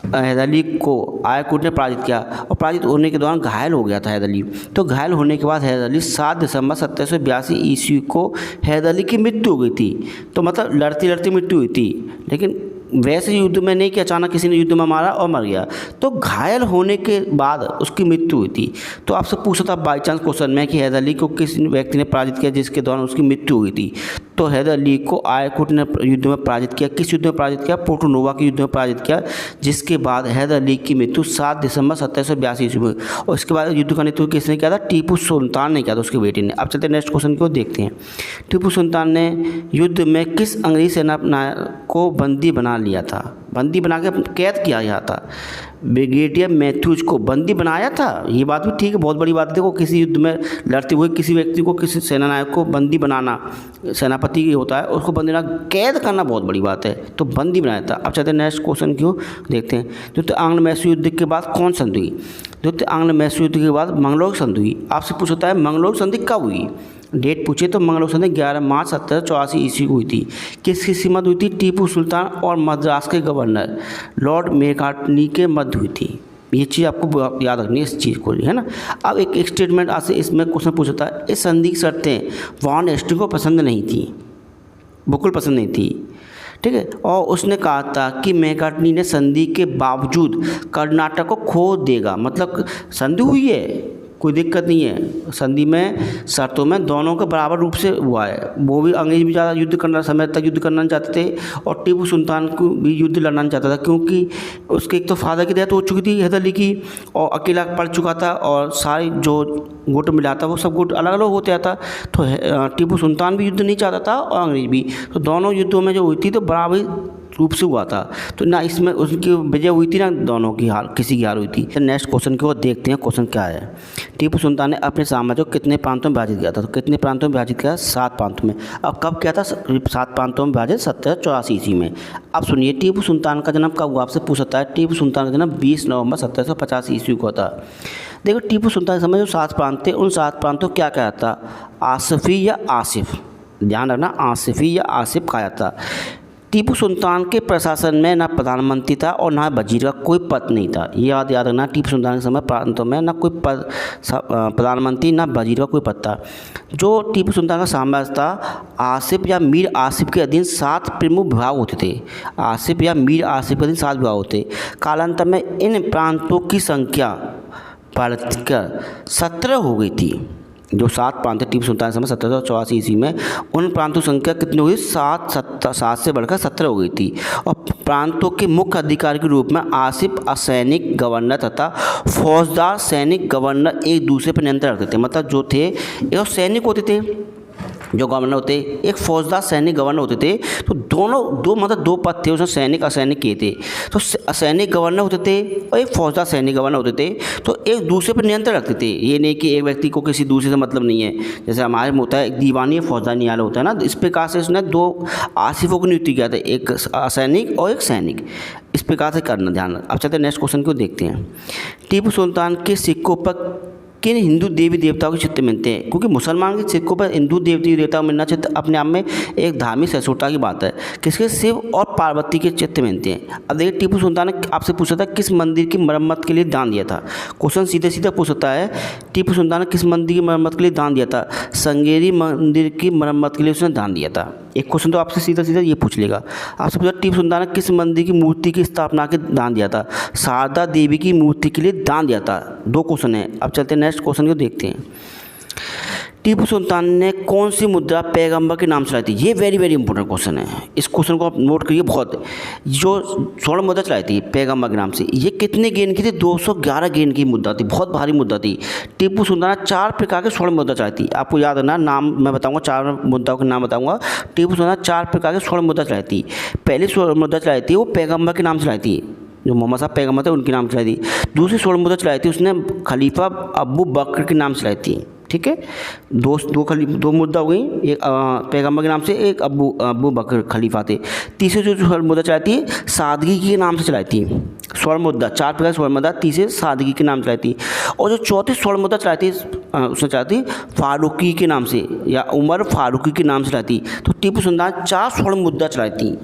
हैदर अली को आयाकूट ने पराजित किया और पराजित होने के दौरान घायल हो गया था हैदर अली। तो घायल होने के बाद हैदर अली 7 दिसंबर 1782 ईस्वी को हैदर अली की मृत्यु हो गई थी। तो मतलब लड़ती लड़ती मृत्यु हुई थी, लेकिन वैसे युद्ध में नहीं कि अचानक किसी ने युद्ध में मारा और मर गया। तो घायल होने के बाद उसकी मृत्यु हुई थी। तो आपसे पूछा था बाई चांस क्वेश्चन में कि हैदर अली को किस व्यक्ति ने पराजित किया जिसके दौरान उसकी मृत्यु हुई थी? तो हैदर अली को आयाकूट ने युद्ध में पराजित किया। किस युद्ध में पराजित किया? पोर्टनोवा के युद्ध में पराजित किया, जिसके बाद हैदर अली की मृत्यु 7 दिसंबर 1782 ईस्वी में। और इसके बाद युद्ध का नेतृत्व किसने किया था? टीपू सुल्तान ने किया था, उसके बेटे ने। अब चलते नेक्स्ट क्वेश्चन को देखते हैं। टीपू सुल्तान ने युद्ध में किस अंग्रेजी सेना को बंदी बना लिया था? बंदी बना के कैद किया गया था। ब्रिगेडियर मैथ्यूज को बंदी बनाया था, ये बात भी ठीक है, बहुत बड़ी बात है। देखो किसी युद्ध में लड़ते हुए किसी व्यक्ति को, किसी सेनानायक को बंदी बनाना, सेनापति की होता है, उसको बंदी बनाना, कैद करना बहुत बड़ी बात है। तो बंदी बनाया था। अब चलते हैं नेक्स्ट क्वेश्चन क्यों देखते हैं। द्वितीय आंग्ल मैसूर युद्ध के बाद कौन संधि हुई? द्वितीय आंग्ल मैसूर युद्ध के बाद मंगलोर संधि हुई। आपसे पूछता है मंगलोर संधि कब हुई? डेट पूछे तो मंगलोर संधि 11 मार्च 1784 ईस्वी को हुई थी। किसकी सीमत हुई थी? टीपू सुल्तान और मद्रास के गवर्नर लॉर्ड मेकार्टनी के मध्य हुई थी। ये चीज़ आपको याद रखनी है, इस चीज़ को, है ना। अब एक स्टेटमेंट आज से इसमें क्वेश्चन पूछता है, इस संधि की शर्तें वॉन हेस्टिंग्स को पसंद नहीं थी, बिल्कुल पसंद नहीं थी, ठीक है। और उसने कहा था कि मेकार्टनी ने संधि के बावजूद कर्नाटक को खो देगा। मतलब संधि हुई है, कोई दिक्कत नहीं है, संधि में शर्तों में दोनों के बराबर रूप से हुआ है। वो भी अंग्रेज भी ज़्यादा युद्ध करना, समय तक युद्ध करना चाहते थे, और टीपू सुल्तान को भी युद्ध लड़ना चाहता था, क्योंकि उसके एक तो फादर की डेथ हो चुकी थी हैदर अली की, और अकेला पड़ चुका था, और सारी जो गुट मिला था वो सब गुट अलग अलग होते आता। तो टीपू सुल्तान भी युद्ध नहीं चाहता था और अंग्रेज भी, तो दोनों युद्धों में जो हुई थी तो बराबर रूप से हुआ था। तो ना इसमें उसकी विजय हुई थी, ना दोनों की हार, किसी की हार हुई थी। नेक्स्ट क्वेश्चन को देखते हैं, क्वेश्चन क्या है। टीपू सुल्तान ने अपने साम्राज्य को कितने प्रांतों में विभाजित किया था? तो कितने प्रांतों में विभाजित किया? 7 प्रांतों में। अब कब किया था? 7 प्रांतों में विभाजित 1784 ईस्वी में। अब सुनिए, टीपू सुल्तान का जन्म कब हुआ? आपसे पूछ सकता है। टीपू सुल्तान का जन्म 20 नवंबर 1785 ईस्वी को था। देखो टीपू सुल्तान के समय जो 7 प्रांत थे, उन 7 प्रांतों क्या कहा था? आसिफी या आसिफ, ध्यान रखना, आसिफी या आसिफ कहा जाता। टीपू सुल्तान के प्रशासन में ना प्रधानमंत्री था और ना वजीर का कोई पद नहीं था। ये याद रखना, टीपू सुल्तान के समय प्रांतों में ना कोई पद, प्रधानमंत्री ना वजीर का कोई पद था। जो टीपू सुल्तान का साम्राज्य था, आसिफ या मीर आसिफ के अधीन 7 प्रमुख विभाग होते थे। आसिफ या मीर आसिफ के अधीन 7 विभाग होते। कालांतर में इन प्रांतों की संख्या बढ़कर 17 हो गई थी। जो 7 प्रांत टीपू सुल्तान समय 1784 ईस्वी में, उन प्रांतों की संख्या कितनी हुई? 7 से बढ़कर 17 हो गई थी। और प्रांतों के मुख्य अधिकारी के रूप में आसिफ असैनिक गवर्नर तथा फौजदार सैनिक गवर्नर एक दूसरे पर नियंत्रण रखते थे। मतलब जो थे एक सैनिक होते थे जो गवर्नर होते, एक फौजदार सैनिक गवर्नर होते थे। तो दो पद थे उसमें, सैनिक असैनिक किए थे। तो असैनिक गवर्नर होते थे और एक फौजदार सैनिक गवर्नर होते थे। तो एक दूसरे पर नियंत्रण रखते थे। ये नहीं कि एक व्यक्ति को किसी दूसरे से मतलब नहीं है। जैसे हमारे में होता है एक दीवानी या फौजदार न्यायालय होता है ना, इस प्रकार से उसने 2 आसिफों की नियुक्ति किया था, एक असैनिक और एक सैनिक। इस प्रकार से करना ध्यान। अब चलते नेक्स्ट क्वेश्चन को देखते हैं। टीपू सुल्तान के सिक्कों पर किन हिंदू देवी देवताओं के चित्र मिलते हैं? क्योंकि मुसलमान के सिक्कों पर हिंदू देवी देवताओं मिलना चित्र अपने आप में एक धार्मिक सहिष्णुता की बात है। किसके? शिव और पार्वती के चित्र मिलते हैं। अब देखिए, टीपू सुल्तान ने आपसे पूछा था किस मंदिर की मरम्मत के लिए दान दिया था। क्वेश्चन सीधे सीधे पूछता है, टीपू सुल्तान ने किस मंदिर की मरम्मत के लिए दान दिया था? संगेरी मंदिर की मरम्मत के लिए उसने दान दिया था। एक क्वेश्चन तो आपसे सीधा सीधा ये पूछ लेगा। आपसे पूछा टीपू सुल्तान ने किस मंदिर की मूर्ति की स्थापना के दान दिया था? शारदा देवी की मूर्ति के लिए दान दिया था। 2 क्वेश्चन है। अब चलते हैं नेक्स्ट क्वेश्चन को देखते हैं। टीपू सुल्तान ने कौन सी मुद्रा पैगंबर के नाम चलाई थी? ये वेरी वेरी इंपॉर्टेंट क्वेश्चन है। इस क्वेश्चन को आप नोट करिए बहुत। जो स्वर्ण मुद्रा चलाई थी पैगंबर के नाम से, ये कितने गेंद की थी? 211 गेंद की मुद्रा थी। बहुत भारी मुद्रा थी। टीपू सुल्तान ने 4 प्रकार के स्वर्ण मुद्रा चलाई थी। आपको याद रखना, नाम मैं बताऊंगा, 4 मुद्राओं के नाम बताऊंगा। टीपू सुल्तान ने 4 प्रकार के स्वर्ण मुद्रा चलाई थी। पहली स्वर्ण मुद्रा चलाई थी वो पैगंबर के नाम से चलाई थी, जो मोहम्मद साहब पैगंबर थे उनके नाम चलाई थी। दूसरी स्वर्ण मुद्रा चलाई थी उसने खलीफा अबू बकर के नाम चलाई थी। ठीक है, दो मुद्दा हो गई, एक पैगंबर के नाम से, एक अबू बकर खलीफा थे। तीसरी जो स्वर्ण मुद्रा चलाई थी सादगी के नाम से चलाई थी। स्वर्ण मुद्रा 4 प्रकार स्वर्ण मुद्रा, तीसरे सादगी के नाम चलाई थी। और जो चौथी स्वर्ण मुद्रा चलाई थी उसने चलाई थी फारूकी के नाम से, या उमर फारूकी के नाम से चलाई थी। तो टीपू सुल्तान 4 स्वर्ण मुद्रा चलाई थी।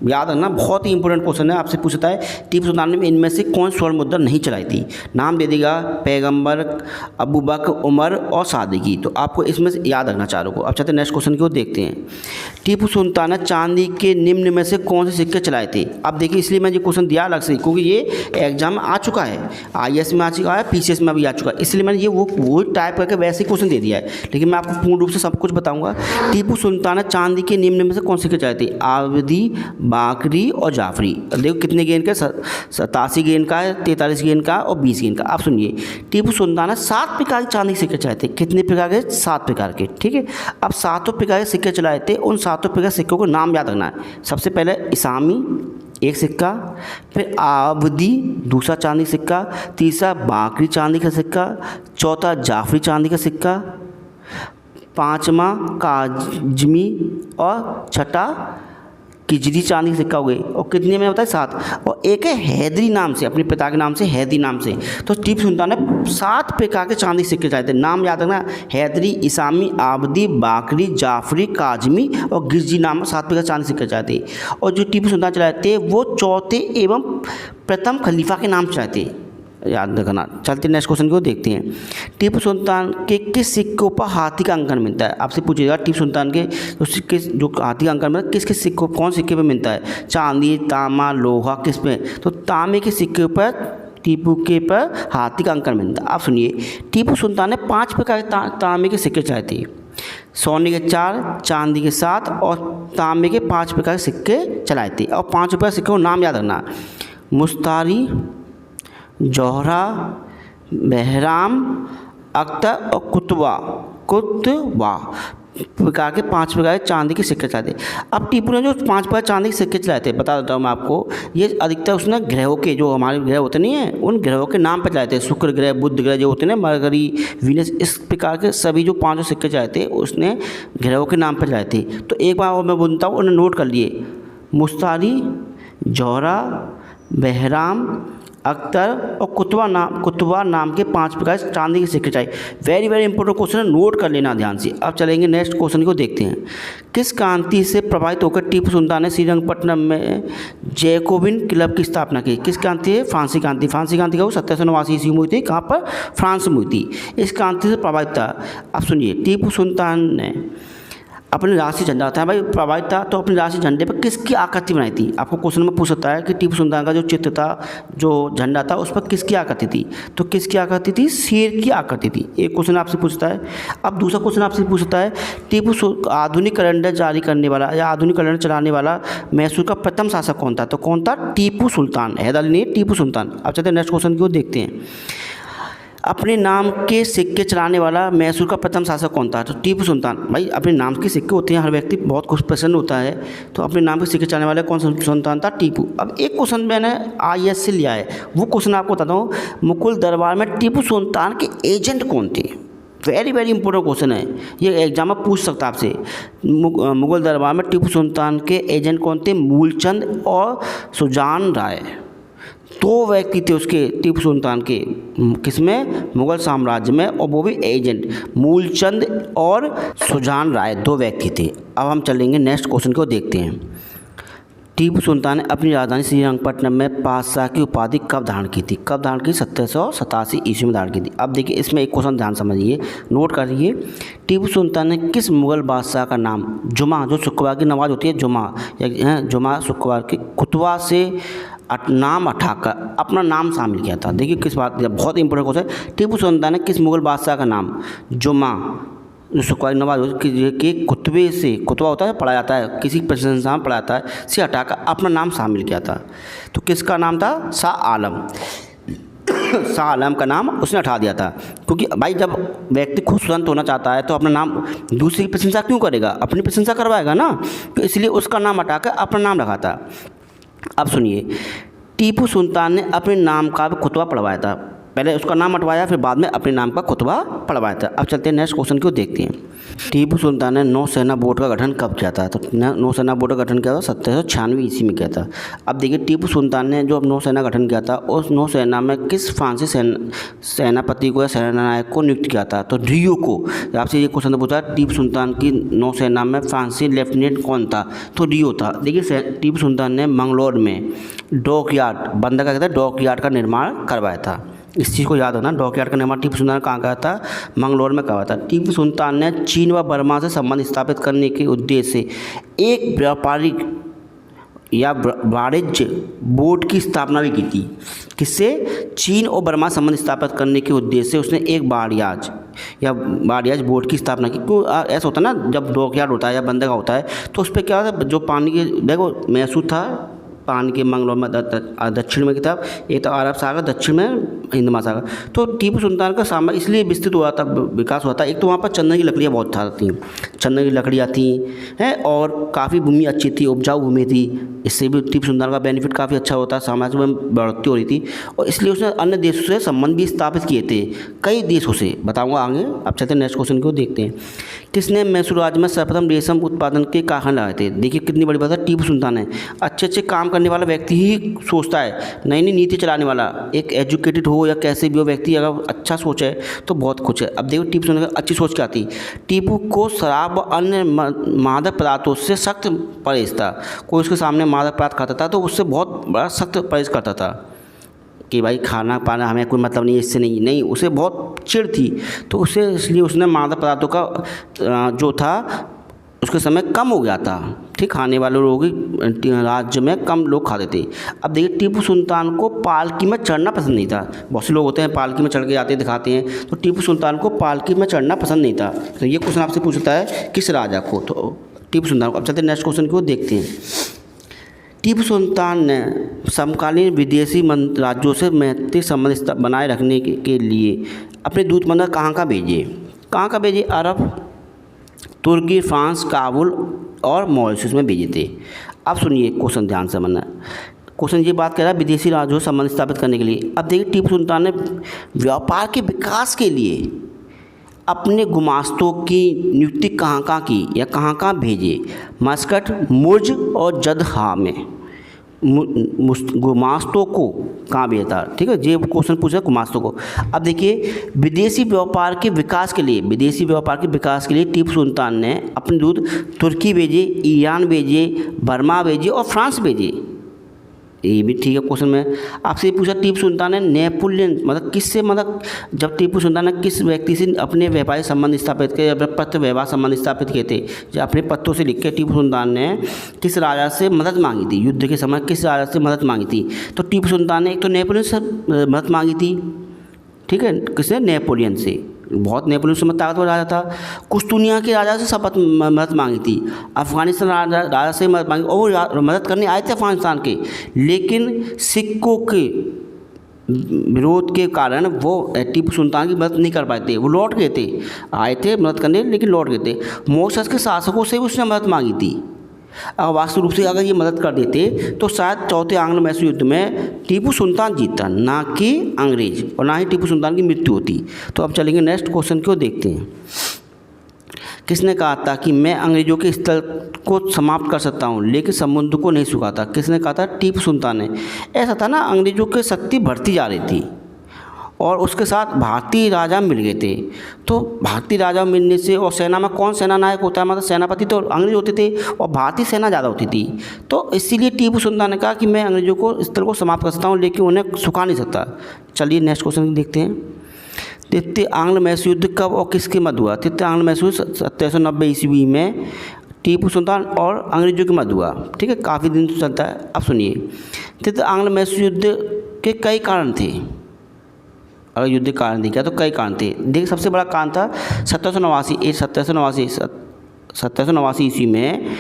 याद रखना, बहुत ही इंपॉर्टेंट क्वेश्चन है। आपसे पूछता है टीपू सुल्तान ने इनमें से कौन स्वर्ण मुद्रा नहीं चलाई थी? नाम दे देगा, पैगंबर, अबू बकर, उमर और सादगी। तो आपको इसमें से याद रखना चारों को। अब चलते नेक्स्ट क्वेश्चन को देखते हैं। टीपू सुल्तान ने चांदी के निम्न में से कौन से सिक्के चलाए थे? अब देखिए, इसलिए मैं ये क्वेश्चन दिया अलग से, क्योंकि ये एग्जाम में आ चुका है, IAS में आ चुका है, PCS में भी आ चुका है। इसलिए मैंने ये वो टाइप करके वैसे ही क्वेश्चन दे दिया है, लेकिन मैं आपको पूर्ण रूप से सब कुछ बताऊँगा। टीपू सुल्तान ने चांदी के निम्न में से कौन सिक्के चलाए थे? आबदी, बाकरी और जाफरी। देखो कितने गेंद का, 87 गेंद का है, 43 गेंद का और 20 गेंद का। आप सुनिए, टीपू सुल्तान ने 7 प्रकार के चांदी के सिक्के चलाए थे। कितने प्रकार के? 7 प्रकार के। ठीक है, अब 7 प्रकार के सिक्के चलाए थे। उन 7 प्रकार के सिक्कों को नाम याद रखना है। सबसे पहले इसामी एक सिक्का, फिर आबदी दूसरा चांदी का सिक्का, तीसरा बाकरी चांदी का सिक्का, चौथा जाफरी चांदी का सिक्का, 5वां काजमी और छठा किजरी चांदी का सिक्का हो गए। और कितने में बताए? 7। और एक है हैदरी नाम से, अपने पिता के नाम से, हैदरी नाम से। तो टीपू सुल्तान ने 7 प्रकार के चांदी के सिक्के चलाए थे। नाम याद रखना, हैदरी, इसामी, आबदी, बाकरी, जाफरी, काजमी और गिरजी नाम 7 प्रकार चांदी के सिक्के चलाए थे। और जो टीपू सुल्तान चलाए थे वो चौथे एवं प्रथम खलीफा के नाम चलाए थे। याद रखना। चलते नेक्स्ट क्वेश्चन को देखते हैं। टीपू सुल्तान के किस सिक्कों पर हाथी का अंकन मिलता है? आपसे पूछेगा टीपू सुल्तान के जो सिक्के, जो हाथी का अंकन मिलता है, किस सिक्कों, कौन सिक्के पे मिलता है? चांदी, तांबा, लोहा, किस पे? तो तांबे के सिक्के पर टीपू के पर हाथी का अंकन मिलता है। आप सुनिए, टीपू सुल्तान ने 5 प्रकार के तांबे के सिक्के चलाए थे। सोने के 4, चांदी के 7 और तांबे के 5 प्रकार के सिक्के चलाए थे। और 5 प्रकार सिक्कों को नाम याद रखना, मुस्तारी, जौहरा, बहराम, अख्तर और कुतवा प्रकार के 5 प्रकार के चांदी के सिक्के चलाए थे। अब टीपू ने जो 5 प्रकार चांदी के सिक्के चलाए थे, बता देता हूँ मैं आपको, ये अधिकतर उसने ग्रहों के, जो हमारे ग्रह होते नहीं हैं, उन ग्रहों के नाम पर चलाए थे। शुक्र ग्रह, बुध ग्रह जो होते हैं ना, मरकरी, वीनस, इस प्रकार के सभी जो 5 सिक्के चलाए थे उसने ग्रहों के नाम पर चलाए थे। तो एक बार और मैं बोलता हूँ, उन्हें नोट कर लिए, मुस्तारी, जौहरा, बहराम, अख्तर और कुतुबा नाम के 5 प्रकार से चांदी के सिक्के चाहिए। वेरी वेरी इंपॉर्टेंट क्वेश्चन है, नोट कर लेना ध्यान से। अब चलेंगे नेक्स्ट क्वेश्चन को देखते हैं। किस क्रांति से प्रभावित होकर टीपू सुल्तान ने श्रीरंगपट्टनम में जैकोबिन क्लब की स्थापना की? किस क्रांति है? फ्रांसी क्रांति। फ्रांसी क्रांति का वो 1789 ईस्वी में हुई थी। कहाँ पर? फ्रांस में हुई थी। इस क्रांति से प्रभावित था। अब सुनिए, टीपू सुल्तान ने अपने राष्ट्रीय झंडा होता है भाई, प्रभावित था तो अपने राष्ट्रीय झंडे पर किसकी आकृति बनाई थी? आपको क्वेश्चन में पूछ सकता है कि टीपू सुल्तान का जो चित्र था, जो झंडा था, उस पर किसकी आकृति थी? तो किसकी आकृति थी? शेर की आकृति थी। एक क्वेश्चन आपसे पूछता है। अब दूसरा क्वेश्चन आपसे पूछता है, आधुनिक कैलेंडर जारी करने वाला या आधुनिक कैलेंडर चलाने वाला मैसूर का प्रथम शासक कौन था? तो कौन था? टीपू सुल्तान। हैदर अली नहीं, टीपू सुल्तान। अब चलते हैं नेक्स्ट क्वेश्चन को देखते हैं। अपने नाम के सिक्के चलाने वाला मैसूर का प्रथम शासक कौन था? तो टीपू सुल्तान। भाई अपने नाम के सिक्के होते हैं, हर व्यक्ति बहुत कुछ प्रसन्न होता है, तो अपने नाम के सिक्के चलाने वाला कौन सा सुल्तान था? टीपू। अब एक क्वेश्चन मैंने IAS से लिया है, वो क्वेश्चन आपको बताता हूँ। मुगल दरबार में टीपू सुल्तान के एजेंट कौन थे? वेरी वेरी इंपॉर्टेंट क्वेश्चन है, ये एग्जाम में पूछ सकता है आपसे। मुगल दरबार में टीपू सुल्तान के एजेंट कौन थे? मूलचंद और सुजान राय। 2 व्यक्ति थे उसके, टीपू सुल्तान के, किसमें? मुगल साम्राज्य में, और वो भी एजेंट, मूलचंद और सुजान राय 2 व्यक्ति थे। अब हम चलेंगे नेक्स्ट क्वेश्चन को देखते हैं। टीपू सुल्तान ने अपनी राजधानी श्रीरंगपट्टनम में पातशाह की उपाधि कब धारण की थी? कब धारण की? 1787 ईस्वी में धारण की थी। अब देखिए, इसमें एक क्वेश्चन ध्यान समझिए, नोट करिए। टीपू सुल्तान ने किस मुगल बादशाह का नाम जुमा, जो शुक्रवार की नमाज होती है, जुमा या जुमा शुक्रवार की, कुतुबा से नाम उठाकर अपना नाम शामिल किया था? देखिए किस बात, बहुत इंपॉर्टेंट क्वेश्चन है। टीपू सुल्तान ने किस मुगल बादशाह का नाम जुमा, जो शुक्रवार की नमाज के कुतबे से, कुतबा होता है पढ़ा जाता है, किसी प्रशंसा में पढ़ा जाता है, से हटाकर अपना नाम शामिल किया था। तो किसका नाम था? शाह आलम। शाह आलम का नाम उसने हटा दिया था, क्योंकि भाई जब व्यक्ति खुद स्वतंत्र होना चाहता है तो अपना नाम, दूसरी की प्रशंसा क्यों करेगा? अपनी प्रशंसा करवाएगा ना, तो इसलिए उसका नाम हटाकर अपना नाम रखा था। अब सुनिए, टीपू सुल्तान ने अपने नाम का खुतबा पढ़वाया था। पहले उसका नाम हटवाया, फिर बाद में अपने नाम का खुतबा पढ़वाया था। अब चलते हैं नेक्स्ट क्वेश्चन को देखते हैं। टीपू सुल्तान ने नौसेना बोर्ड का गठन कब किया था? तो नौसेना बोर्ड का गठन किया था 1796 ईस्वी में किया था। अब देखिए, टीपू सुल्तान ने जो नौसेना गठन किया था, उस नौसेना में किस फ्रांसीसी सेनापति को या सेनानायक को नियुक्त किया था? तो ड्रियो को। आपसे ये क्वेश्चन पूछा, टीपू सुल्तान की नौसेना में फ्रांसीसी लेफ्टिनेंट कौन था? तो ड्रियो था। देखिए, टीपू सुल्तान ने मंगलौर में डॉकयार्ड, बंदर का कहता है, डॉकयार्ड का निर्माण करवाया था। इस चीज़ को याद होना, डॉकयार्ड का निर्माण टीपू सुल्तान ने कहाँ किया था? मंगलौर में करवाया था। टीपू सुल्तान ने चीन व बर्मा से संबंध स्थापित करने के उद्देश्य से एक व्यापारिक या वाणिज्य बोर्ड की स्थापना भी की थी। किससे? चीन और बर्मा संबंध स्थापित करने के उद्देश्य से उसने एक वाणिज्य बोर्ड की स्थापना की। क्यों ऐसा होता है ना, जब डॉकयार्ड होता है या बंदरगाह होता है, तो उस पर क्या होता है, जो पानी के, देखो मैसूर था पानी के मंगलौर में दक्षिण में की था, एक तो अरब सागर, दक्षिण में हिंद महासागर। तो टीपू सुल्तान का साम्राज्य इसलिए विस्तृत हुआ था, विकास हुआ था। एक तो वहाँ पर चंदन की लकड़ियाँ बहुत थी, चंदन की लकड़ियाँ थी हैं, और काफ़ी भूमि अच्छी थी, उपजाऊ भूमि थी। इससे भी टीपू सुल्तान का बेनिफिट काफ़ी अच्छा होता, साम्राज्य में बढ़ोतरी हो रही थी, और इसलिए उसने अन्य देशों से संबंध भी स्थापित किए थे, कई देशों से, बताऊँगा आगे। अब चलते हैं नेक्स्ट क्वेश्चन को देखते हैं। किसने मैसूर राज्य में सर्वप्रथम रेशम उत्पादन के कारखाने लगाए थे? देखिए कितनी बड़ी बात है, टीपू सुल्तान है। अच्छे काम करने वाला व्यक्ति ही सोचता है, नई नई नीति चलाने वाला, एक एजुकेटेड हो या कैसे भी हो व्यक्ति, अगर अच्छा सोचे तो बहुत कुछ है। अब देखो टीपू सुल्तान की अच्छी सोच क्या थी। टीपू को शराब व अन्य मादक पदार्थों से सख्त परहेज था। कोई उसके सामने मादक पदार्थ खाता था तो उससे बहुत बड़ा सख्त परहेज करता था कि भाई खाना पाना हमें कोई मतलब नहीं है, इससे नहीं, उसे बहुत चिढ़ थी, तो उसे इसलिए उसने मादक पदार्थों का जो था उसके समय कम हो गया था। ठीक, खाने वाले लोग राज्य में कम लोग खाते थे। अब देखिए, टीपू सुल्तान को पालकी में चढ़ना पसंद नहीं था। बहुत से लोग होते हैं पालकी में चढ़ के आते दिखाते हैं, तो टीपू सुल्तान को पालकी में चढ़ना पसंद नहीं था। तो ये क्वेश्चन आपसे पूछता है किस राजा को? तो टीपू सुल्तान को। अब चलते नेक्स्ट क्वेश्चन को देखते हैं। टीपू सुल्तान ने समकालीन विदेशी राज्यों से मैत्री संबंध बनाए रखने के लिए अपने दूतमंडल कहाँ भेजे? अरब, तुर्की, फ्रांस, काबुल और मॉरिशस में भेजे थे। अब सुनिए क्वेश्चन ध्यान से समझना। क्वेश्चन ये बात कर रहा है विदेशी राज्यों से संबंध स्थापित करने के लिए। अब देखिए, टीपू सुल्तान ने व्यापार के विकास के लिए अपने गुमास्तों की नियुक्ति कहाँ की या कहाँ भेजे? मस्कट, मुर्ज और जदहा में। गुमास्तों को कहाँ भेजा था। ठीक है, ये क्वेश्चन पूछा गुमास्तों को। अब देखिए, विदेशी व्यापार के विकास के लिए टीपू सुल्तान ने अपने दूत तुर्की भेजे, ईरान भेजे, बर्मा भेजे और फ्रांस भेजे। ये भी ठीक है। क्वेश्चन में आपसे पूछा, टीपू सुल्तान ने नेपोलियन जब टीपू सुल्तान ने किस व्यक्ति से अपने व्यापारिक संबंध स्थापित किए, पत्र व्यवहार संबंध स्थापित किए थे, जो अपने पत्रों से लिख के टीपू सुल्तान ने किस राजा से मदद मांगी थी, युद्ध के समय किस राजा से मदद मांगी थी। तो टीपू सुल्तान ने एक तो नेपोलियन से मदद मांगी थी। ठीक है, किसने? नेपोलियन से। बहुत नेपोलियन से ताकतवर राजा था। कुश्तूनिया के राजा से मदद मांगी थी। अफगानिस्तान राजा से मदद मांगी, और वो मदद करने आए थे अफगानिस्तान के, लेकिन सिक्कों के विरोध के कारण वो टीपू सुल्तान की मदद नहीं कर पाए थे। वो लौट गए थे, आए थे मदद करने लेकिन लौट गए थे। मॉरिशस के शासकों से भी उसने मदद मांगी थी। अगर वास्तविक रूप से अगर ये मदद कर देते तो शायद चौथे आंग्लो मैसूर युद्ध में टीपू सुल्तान जीतता, ना कि अंग्रेज, और ना ही टीपू सुल्तान की मृत्यु होती। तो अब चलेंगे नेक्स्ट क्वेश्चन को देखते हैं। किसने कहा था कि मैं अंग्रेजों के स्थल को समाप्त कर सकता हूँ लेकिन समुद्र को नहीं सुखाता? किसने कहा था? टीपू सुल्तान ने। ऐसा था ना, अंग्रेजों की शक्ति बढ़ती जा रही थी और उसके साथ भारतीय राजा मिल गए थे। तो भारतीय राजा मिलने से, और सेना में कौन सेना नायक होता है? सेनापति तो अंग्रेज होते थे और भारतीय सेना ज़्यादा होती थी। तो इसीलिए टीपू सुल्तान ने कहा कि मैं अंग्रेजों को स्थल को समाप्त कर सकता हूँ लेकिन उन्हें सुखा नहीं सकता। चलिए नेक्स्ट क्वेश्चन देखते हैं। तृतीय आंग्ल मैसूर युद्ध कब और किसके मध्य हुआ? तृतीय आंग्ल मैसूर 1790 ईस्वी में टीपू सुल्तान और अंग्रेजों के मध्य हुआ। ठीक है, काफ़ी दिन से चलता है। अब सुनिए, तृतीय आंग्ल मैसूर युद्ध के कई कारण थे। अगर युद्ध कारण देखा तो कई कारण थे। देखिए, सबसे बड़ा कारण था 1789 ईस्वी में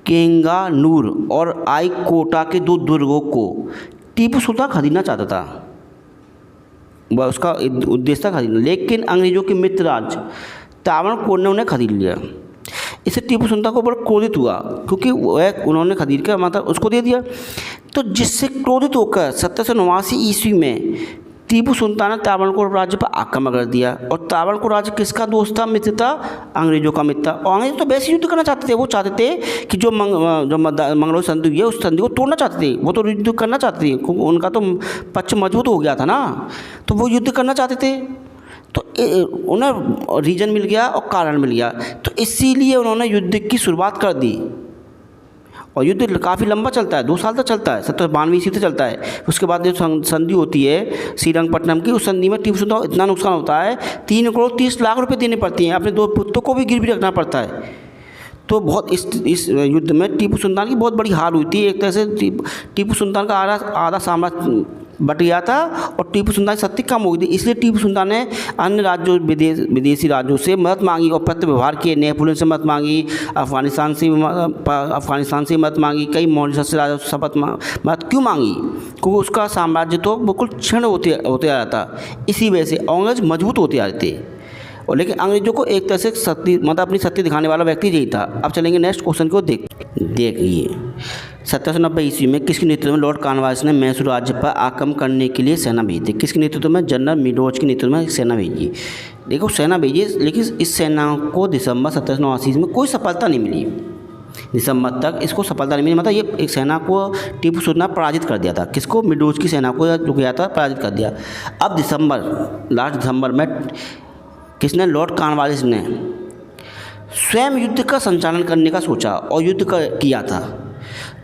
केंगानूर और आईकोटा के दो दुर्गों को टीपू सुल्तान खरीदना चाहता था। वह उसका उद्देश्य था खरीदना, लेकिन अंग्रेजों के मित्र राज्य तावड़कोर ने उन्हें खरीद लिया। इससे टीपू सुल्तान को बड़ा क्रोधित हुआ क्योंकि वह उन्होंने खरीद कर उसको दे दिया। तो जिससे क्रोधित होकर 1789 ईस्वी में टीपू सुल्तान ने तावड़कोर राज्य पर आक्रमण कर दिया। और तावड़कोर राज्य किसका दोस्त था? मित्र था, अंग्रेजों का मित्र था। और अंग्रेज तो वैसे युद्ध करना चाहते थे। वो चाहते थे कि जो मंगलोर संधि हुई है उस संधि को तोड़ना चाहते थे। वो तो युद्ध करना चाहते थे क्योंकि उनका तो पक्ष मजबूत हो गया था ना, तो वो युद्ध करना चाहते थे। तो उन्हें रीजन मिल गया और कारण मिल गया, तो इसीलिए उन्होंने युद्ध की शुरुआत कर दी। और युद्ध काफ़ी लंबा चलता है, 2 साल तक चलता है, 1792 ईस्वी तक चलता है। उसके बाद जो संधि होती है श्रीरंगपट्टनम की, उस संधि में टीपू सुल्तान को इतना नुकसान होता है 3 करोड़ 30 लाख रुपए देने पड़ती हैं। अपने 2 पुत्रों को भी गिरवी रखना पड़ता है। तो बहुत इस युद्ध में टीपू सुल्तान की बहुत बड़ी हार हुई थी। एक तरह से टीपू सुल्तान का आधा साम्राज्य बट गया था और टीपू सुल्तान की शक्ति कम हो गई थी। इसलिए टीपू सुल्तान ने अन्य राज्यों विदेशी राज्यों से मदद मांगी और पत्र व्यवहार किए। नेपोलियन से मदद मांगी, अफगानिस्तान से मदद मांगी, कई मॉरिशस से राजा से मदद क्यों मांगी? क्योंकि उसका साम्राज्य तो बिल्कुल क्षीण होते आ रहा था। इसी वजह से अंग्रेज मजबूत होते आ रहे थे। और लेकिन अंग्रेजों को एक तरह से अपनी शक्ति दिखाने वाला व्यक्ति यही था। अब चलेंगे नेक्स्ट क्वेश्चन को देखिए। 1790 ईस्वी में किसके नेतृत्व में लॉर्ड कॉर्नवालिस ने मैसूर राज्य पर आक्रमण करने के लिए सेना भेजी थी? किसके नेतृत्व में? जनरल मीडोज के नेतृत्व में सेना भेजी। देखो, सेना भेजी, लेकिन इस सेना को दिसंबर 1789 में कोई सफलता नहीं मिली। दिसंबर तक इसको सफलता नहीं मिली, मतलब ये एक सेना को टीपू सुल्तान ने पराजित कर दिया था। किसको? मीडोज की सेना को जो गया था पराजित कर दिया। अब लास्ट दिसंबर में किसने? लॉर्ड कॉर्नवालिस ने स्वयं युद्ध का संचालन करने का सोचा और युद्ध किया था।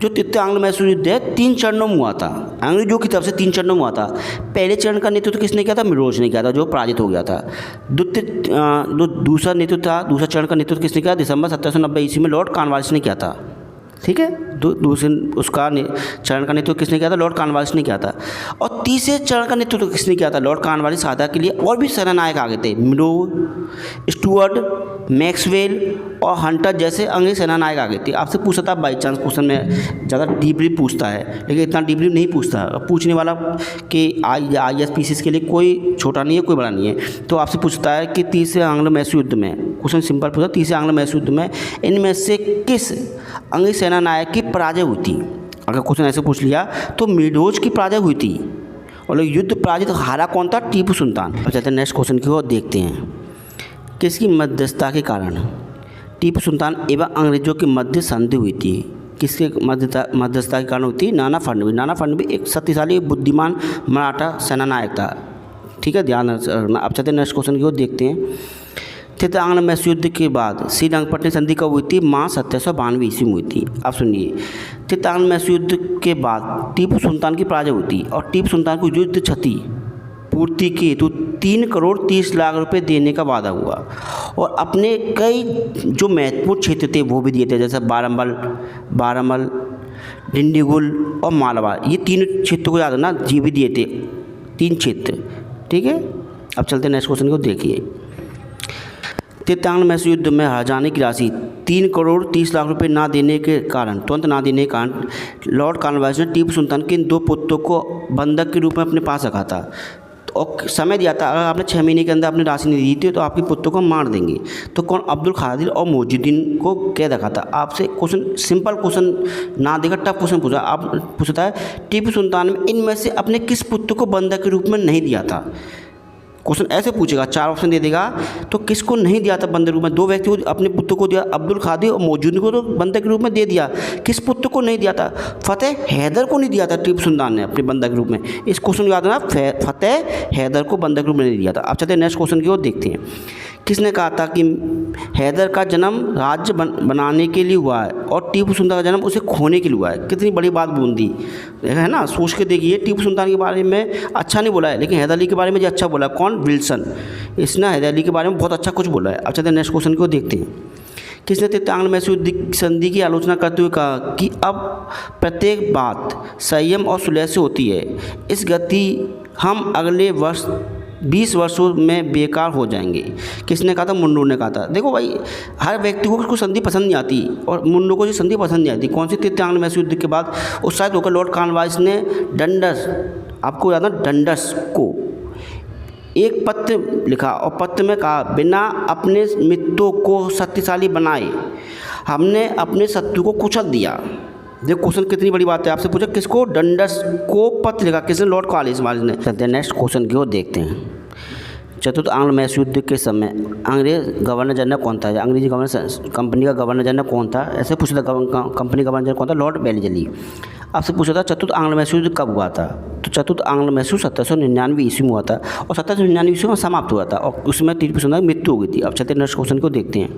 जो तृतीय आंग्लो मैसूर युद्ध है 3 चरणों में हुआ था। अंग्रेजों की तरफ से 3 चरणों में हुआ था। पहले चरण का नेतृत्व किसने किया था? मीडोज ने किया था, जो पराजित हो गया था। दूसरा चरण का नेतृत्व किसने किया? दिसंबर 1790 ईस्वी में लॉर्ड कॉर्नवालिस ने किया था। ठीक है, दूसरे उसका चरण का नेतृत्व किसने किया था? लॉर्ड कॉर्नवालिस ने किया था। और तीसरे चरण का नेतृत्व किसने किया था? लॉर्ड कॉर्नवालिस सहायता के लिए और भी सेनानायक आ गए थे। मिडो, स्टुअर्ट, मैक्सवेल और हंटर जैसे अंग्रेज सेनानायक आ गए थे। आपसे पूछा था बाई चांस क्वेश्चन में, ज़्यादा डीपली पूछता है लेकिन इतना डीपली नहीं पूछता। पूछने वाला कि ISPCs के लिए कोई छोटा नहीं है, कोई बड़ा नहीं है। तो आपसे पूछता है कि तीसरे आंग्लो मैसूर युद्ध में, क्वेश्चन सिंपल पूछा, तीसरे आंग्लो मैसूर युद्ध में इनमें से किस अंग्रेज सेनानायक की पराजय हुई थी? अगर क्वेश्चन ऐसे पूछ लिया तो मीडोज की पराजय हुई थी। और युद्ध पराजित हारा कौन था? टीपू सुल्तान। अब चलते हैं नेक्स्ट क्वेश्चन की ओर देखते हैं। किसकी मध्यस्थता के कारण टीपू सुल्तान एवं अंग्रेजों के मध्य संधि हुई थी? किसके मध्यस्थता के कारण हुई थी? नाना फडणवीस एक शक्तिशाली बुद्धिमान मराठा सेनानायक था। ठीक है, ध्यान रखना। अब चलते नेक्स्ट क्वेश्चन की ओर देखते हैं। तृतीय आंग्ल मैसूर युद्ध के बाद श्रीरंगपट्टम संधि कब हुई थी? मार्च 1792 ईस्वी में हुई थी। अब सुनिए, तृतीय आंग्ल मैसूर युद्ध के बाद टीपू सुल्तान की पराजय हुई थी और टीपू सुल्तान को युद्ध क्षति पूर्ति के हेतु 3 करोड़ 30 लाख रुपए देने का वादा हुआ और अपने कई जो महत्वपूर्ण क्षेत्र थे वो भी दिए थे, जैसे बारामल, डिंडीगुल और मालवा। ये 3 क्षेत्रों को याद रखना, ये भी दिए थे 3 क्षेत्र। ठीक है, अब चलते हैं नेक्स्ट क्वेश्चन को देखिए। तृतीय आंग्ल मैसूर युद्ध में हार जाने की राशि 3 करोड़ 30 लाख रुपए ना देने के कारण, तुरंत ना देने के कारण लॉर्ड कॉर्नवालिस ने टीपू सुल्तान के इन 2 पुत्रों को बंधक के रूप में अपने पास रखा था और समय दिया था, अगर आपने 6 महीने के अंदर अपनी राशि नहीं दी थी तो आपके पुत्रों को मार देंगे। तो कौन? अब्दुल खादिर और मोजुद्दीन को कैद रखा था। आपसे क्वेश्चन, सिंपल क्वेश्चन ना देकर टफ क्वेश्चन पूछा। आप पूछता है टीपू सुल्तान ने इनमें से अपने किस पुत्र को बंधक के रूप में नहीं दिया था? क्वेश्चन ऐसे पूछेगा, 4 ऑप्शन दे देगा, तो किसको नहीं दिया था बंधक रूप में? 2 व्यक्ति को अपने पुत्र को दिया, अब्दुल खादिर और मौजूद को तो बंधक रूप में दे दिया, किस पुत्र को नहीं दिया था? फतेह हैदर को नहीं दिया था टीपू सुल्तान ने अपने बंधक रूप में। इस क्वेश्चन को याद रखना, फतेह हैदर को बंधक रूप में नहीं दिया था। अब चलते हैं नेक्स्ट क्वेश्चन की ओर देखते हैं। किसने कहा था कि हैदर का जन्म राज्य बनाने के लिए हुआ है और टीपू सुल्तान का जन्म उसे खोने के लिए हुआ है? कितनी बड़ी बात बोल दी है ना, सोच के देखिए। टीपू सुल्तान के बारे में अच्छा नहीं बोला है, लेकिन हैदर अली के बारे में जो अच्छा बोला है, कौन? विल्सन। इसने हैदर अली के बारे में बहुत अच्छा कुछ बोला है। अब चलते हैं नेक्स्ट क्वेश्चन को देखते हैं। किसने तृतीय आंग्ल मैसूर युद्ध संधि की आलोचना करते हुए कहा कि अब प्रत्येक बात संयम और सुलह से होती है, इस गति हम अगले 20 वर्षों में बेकार हो जाएंगे? किसने कहा था? मुंडू ने कहा था। देखो भाई, हर व्यक्ति को उसको संधि पसंद नहीं आती और मुंडू को ये संधि पसंद नहीं आती। कौन सी? तृतीय आंग्ल मैसूर युद्ध के बाद उत्साहित होकर लॉर्ड कॉर्नवालिस ने डंडस, आपको याद है, डंडस को एक पत्र लिखा और पत्र में कहा, बिना अपने मित्रों को शक्तिशाली बनाए हमने अपने शत्रु को कुचल दिया। देखो क्वेश्चन कितनी बड़ी बात है। आपसे पूछा किसको? डंडस को पत्र लिखा, किसने? लॉर्ड कॉर्नवालिस ने। चलते हैं नेक्स्ट क्वेश्चन की ओर देखते हैं। चतुर्थ आंग्ल मैसूर युद्ध के समय अंग्रेज गवर्नर जनरल कौन था? अंग्रेजी गवर्नर कंपनी का गवर्नर जनरल कौन था? ऐसे पूछा था, कंपनी गवर्नर जनरल कौन था? Lord Wellesley. आपसे पूछा था चतुर्थ आंग्ल मैसूर युद्ध कब हुआ था? तो चतुर्थ आंग्ल मैसूर 1799 ईस्वी में हुआ था और 1799 ईस्वी में समाप्त हुआ था और उसमें टीपू सुल्तान की मृत्यु हो गई थी। अब चलते नेक्स्ट क्वेश्चन को देखते हैं।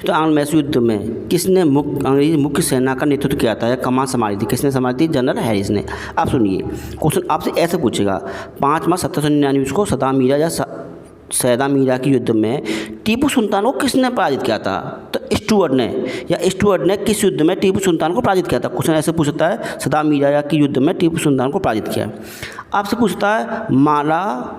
तो आंग्ल मैसूर युद्ध में किसने अंग्रेजी मुख्य सेना का नेतृत्व किया था या कमान संभाली थी? किसने संभाली थी? जनरल हैरिस ने। आप सुनिए, क्वेश्चन आपसे ऐसे पूछेगा, 5 मार्च 1799 को सदा मीरा या सैदा मीरा के युद्ध में टीपू सुल्तान को किसने पराजित किया था? तो स्टुअर्ट ने किस युद्ध में टीपू सुल्तान को पराजित किया था? क्वेश्चन ऐसे पूछता है, सदा मीरा के युद्ध में टीपू सुल्तान को पराजित किया। आपसे पूछता है मालावली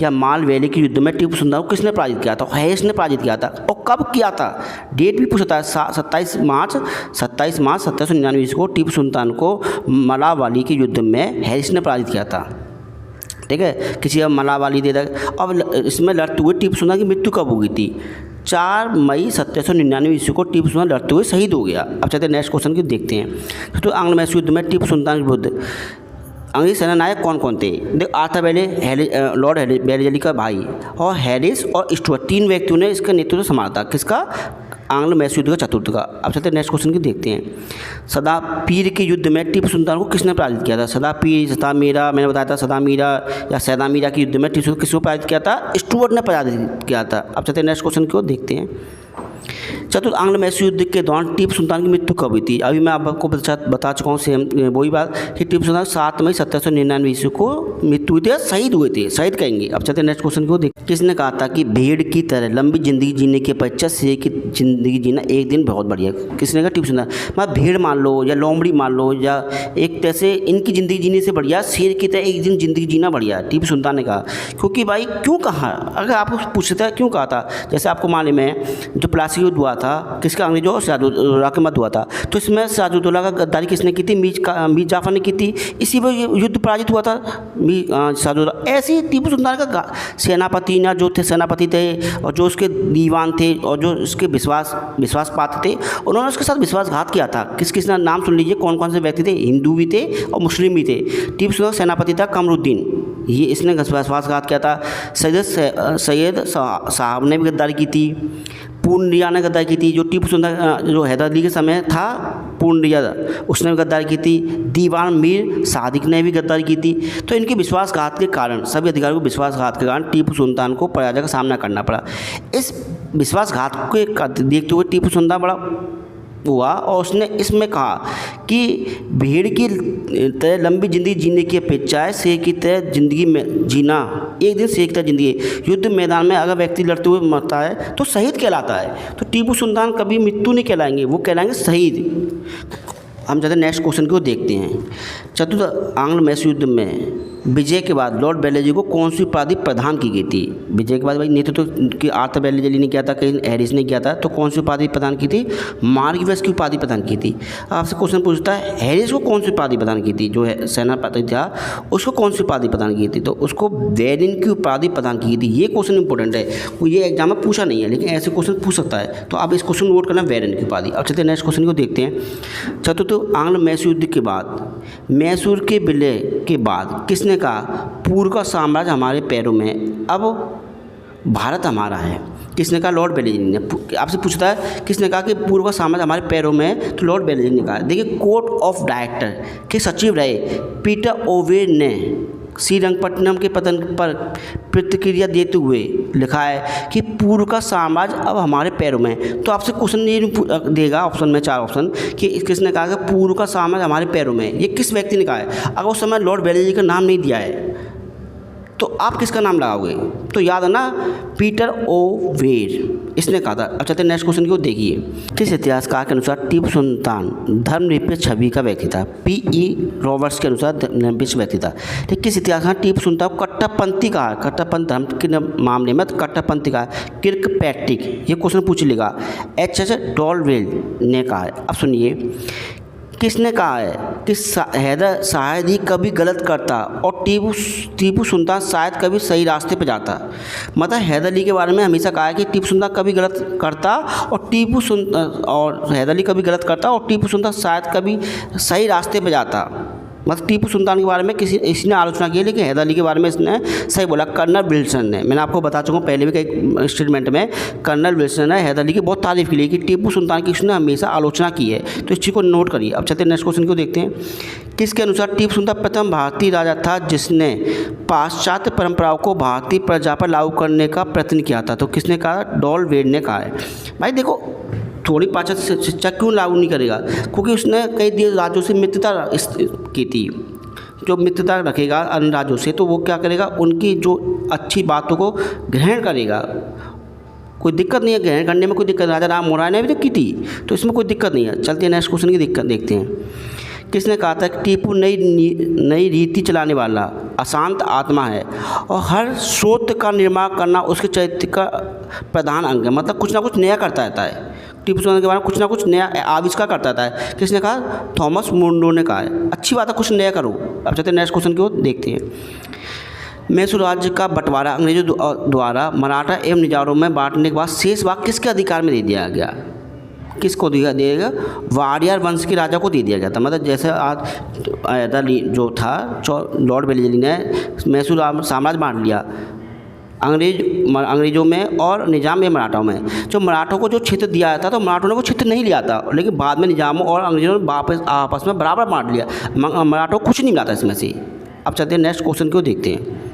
या मालवेली के युद्ध में टीपू सुल्तान को किसने पराजित किया था? हैरिस ने पराजित किया था। और कब किया था? डेट भी पूछता है, 27 मार्च 1799 को टीपू सुल्तान को मालावली के युद्ध में हैरिस ने पराजित किया था। ठीक है, किसी अब मलावाली दे रहा। अब इसमें लड़ते हुए टीपू सुल्तान की मृत्यु कब हो गई थी? 4 मई 1799 ईस्वी को टीपू सुल्तान लड़ते हुए शहीद हो गया। अब चलते नेक्स्ट क्वेश्चन की देखते हैं। तो आंग्ल मैसूर युद्ध में टीपू सुल्तान के विरुद्ध अंग्रेज सेनानायक कौन कौन थे? देख, आर्थर लॉर्ड वेलेस्ली का भाई और हैरिस और स्टुअर्ट, 3 व्यक्तियों ने इसका नेतृत्व संभाला था। किसका? आंग्ल मैसूर युद्ध का चतुर्थ का। अब चलते नेक्स्ट क्वेश्चन की देखते हैं। सदा पीर के युद्ध में टीपू सुल्तान को किसने पराजित किया था? सदा पीर, सदा मीरा, मैंने बताया था सदा मीरा या सैदा मीरा के युद्ध में टीपू किसको पराजित किया था? स्टुअर्ट ने पराजित किया था। अब चलते नेक्स्ट क्वेश्चन की ओर देखते हैं। चतुर्थ आंग्ल मैसूर युद्ध के दौरान टीपू सुल्तान की मृत्यु कब हुई थी? अभी मैं आपको बता चुका हूँ, सेम वही बात कि टीपू सुल्तान 7 मई 1799 ईस्वी को मृत्यु हुई थी, शहीद हुए थे, शहीद कहेंगे। अब चलते नेक्स्ट क्वेश्चन को देख। किसने कहा था कि भेड़ की तरह लंबी जिंदगी जीने के पश्चात शेर की जिंदगी जीना एक दिन बहुत बढ़िया? किसने कहा? टीपू सुल्तान। मैं भेड़ मान लो या लोमड़ी मान लो या एक तरह से इनकी ज़िंदगी जीने से बढ़िया शेर की तरह एक दिन ज़िंदगी जीना बढ़िया, टीपू सुल्तान ने कहा। क्योंकि भाई क्यों कहा? अगर आपको पूछता है क्यों कहा था, जैसे आपको मालूम है जो प्लासी युद्ध हुआ था किसका? अंग्रेजों और सिराजुद्दौला के मध्य हुआ था। तो इसमें सिराजुद्दौला का गद्दारी किसने की थी? मीर जाफर ने की थी। इसी में युद्ध पराजित हुआ था सिराजुद्दौला। ऐसे ही टीपू सुल्तान का सेनापति ना जो थे, सेनापति थे और जो उसके दीवान थे और जो उसके विश्वास पात्र थे, उन्होंने उसके साथ विश्वासघात किया था। किसका नाम सुन लीजिए, कौन कौन से व्यक्ति थे? हिंदू भी थे और मुस्लिम भी थे। टीपू सुल्तान सेनापति था कमरुद्दीन, ये इसने विश्वासघात किया था। सैयद साहब ने भी गद्दारी की थी। पूर्णिया ने गद्दारी की थी। जो टीपू सुल्तान जो हैदर अली के समय था, पूर्णिया उसने भी गद्दारी की थी। दीवान मीर सादिक ने भी गद्दारी की थी। तो इनके विश्वासघात के कारण, सभी अधिकारियों को विश्वासघात के कारण टीपू सुल्तान को पराजय का सामना करना पड़ा। इस विश्वासघात को देखते हुए टीपू सुल्तान बड़ा हुआ और उसने इसमें कहा कि भीड़ की तरह लंबी ज़िंदगी जीने की अपेक्षा है शेर की तरह ज़िंदगी में जीना, एक दिन शेर की तरह ज़िंदगी। युद्ध मैदान में अगर व्यक्ति लड़ते हुए मरता है तो शहीद कहलाता है। तो टीपू सुल्तान कभी मृत्यु नहीं कहलाएंगे, वो कहलाएंगे शहीद। हम ज़्यादा नेक्स्ट क्वेश्चन को देखते हैं। चतुर्थ आंग्ल मैसूर युद्ध में विजय के बाद लॉर्ड बेलेजी को कौन सी उपाधि प्रदान की गई थी? विजय के बाद भाई नेतृत्व की आर्थर बेलेजी ने किया था, कहीं हैरिस ने किया था। तो कौन सी उपाधि प्रदान की थी? मार्क्वेस की उपाधि प्रदान की थी। आपसे क्वेश्चन पूछता है हैरिस को कौन सी उपाधि प्रदान की थी? जो है सेनापति था उसको कौन सी उपाधि प्रदान की थी? तो उसको बेरिन की उपाधि प्रदान की थी। ये क्वेश्चन इंपॉर्टेंट है, ये एग्जाम में पूछा नहीं है लेकिन ऐसे क्वेश्चन पूछ सकता है। तो आप इस क्वेश्चन नोट करना, बेरिन की उपाधि। अब चलते नेक्स्ट क्वेश्चन को देखते हैं। चतुर्थ आंग्ल मैसूर युद्ध के बाद, मैसूर के विलय के बाद किसने कहा पूर्व का साम्राज्य हमारे पैरों में, अब भारत हमारा है? किसने कहा? लॉर्ड बेलेजी ने। आपसे पूछता है किसने कहा कि पूर्व का साम्राज्य हमारे पैरों में, तो लॉर्ड बेलेजी ने कहा। देखिए कोर्ट ऑफ डायरेक्टर के सचिव रहे पीटर ओवेर ने श्रीरंगपट्टनम के पतन पर प्रतिक्रिया देते हुए लिखा है कि पूर्व का साम्राज्य अब हमारे पैरों में। तो आपसे क्वेश्चन ये देगा ऑप्शन में, 4 ऑप्शन, कि किसने कहा कि पूर्व का साम्राज्य हमारे पैरों में। ये किस व्यक्ति ने कहा है? अगर उस समय लॉर्ड बेलेजी का नाम नहीं दिया है तो आप किसका नाम लगाओगे? तो याद है ना, पीटर ओवेर, इसने कहा था। अब चलते नेक्स्ट क्वेश्चन को देखिए। किस इतिहासकार के अनुसार टीपू सुल्तान धर्मनिरपेक्ष छवि का व्यक्ति था? पी.ई. रॉबर्ट्स के अनुसार धर्मनिरपेक्ष व्यक्ति था। ठीक, किस इतिहासकार टीपू सुल्तान को कट्टरपंथी कहा? कट्टरपंथी धर्म के मामले में कट्टरपंथी कहा किर्कपैट्रिक, ये क्वेश्चन पूछ लेगा। एच.एच. डॉलवेल ने कहा है। अब सुनिए, किसने कहा है कि हैदर शायद ही कभी गलत करता और टीपू सुल्तान शायद कभी सही रास्ते पर जाता? मतलब हैदर अली के बारे में हमेशा कहा है कि टीपू सुल्तान कभी गलत करता और हैदर अली कभी गलत करता और टीपू सुल्तान शायद कभी सही रास्ते पर जाता। मतलब टीपू सुल्तान के बारे में इसने आलोचना की, लेकिन हैदर अली के बारे में इसने सही बोला। कर्नल विल्सन ने, मैंने आपको बता चुका हूँ पहले भी कई स्टेटमेंट में, कर्नल विल्सन ने हैदर अली की बहुत तारीफ की लिए कि टीपू सुल्तान की इसने हमेशा आलोचना की है। तो इस चीज़ को नोट करिए। अब चलते हैं नेक्स्ट क्वेश्चन को देखते हैं। किसके अनुसार टीपू सुल्तान प्रथम भारतीय राजा था जिसने पाश्चात्य परंपराओं को भारतीय प्रजा पर लागू करने का प्रयत्न किया था? तो किसने कहा? डॉलवेल ने कहा है। भाई देखो, थोड़ी पाश्चात्य शिक्षा क्यों लागू नहीं करेगा? क्योंकि उसने कई राज्यों से मित्रता की थी। जो मित्रता रखेगा अन्य राज्यों से, तो वो क्या करेगा? उनकी जो अच्छी बातों को ग्रहण करेगा। कोई दिक्कत नहीं है, ग्रहण करने में कोई दिक्कत। राजा राम मोहन राय ने भी तो की थी, तो इसमें कोई दिक्कत नहीं है। चलते हैं नेक्स्ट क्वेश्चन की दिक्कत देखते हैं। किसने कहा था कि टीपू नई रीति चलाने वाला अशांत आत्मा है और हर स्रोत का निर्माण करना उसके चरित्र का प्रधान अंग है? मतलब कुछ ना कुछ नया करता रहता है। टीपू सुल्तान के बारे में कुछ ना कुछ नया आविष्कार करता रहता है। किसने कहा? थॉमस मुंडो ने कहा है। अच्छी बात है, कुछ नया करो। अब चलते हैं नेक्स्ट क्वेश्चन को देखते हैं। मैसूर राज्य का बंटवारा अंग्रेजों द्वारा मराठा एवं निजारों में बांटने के बाद शेष भाग किसके अधिकार में दे दिया गया? किसको दिया दिएगा? वाडियार वंश के राजा को दे दिया गया था। मतलब जैसे आज हैदर अली जो था, लॉर्ड बेलेजी ने मैसूर साम्राज्य बांट लिया अंग्रेजों में और निजाम में मराठाओं में। जो मराठों को जो क्षेत्र दिया था तो मराठों ने वो क्षेत्र नहीं लिया था, लेकिन बाद में निजामों और अंग्रेजों ने वापस आपस में बराबर बांट लिया। मराठों को कुछ नहीं मिला था इसमें से। अब चलते हैं नेक्स्ट क्वेश्चन को देखते हैं।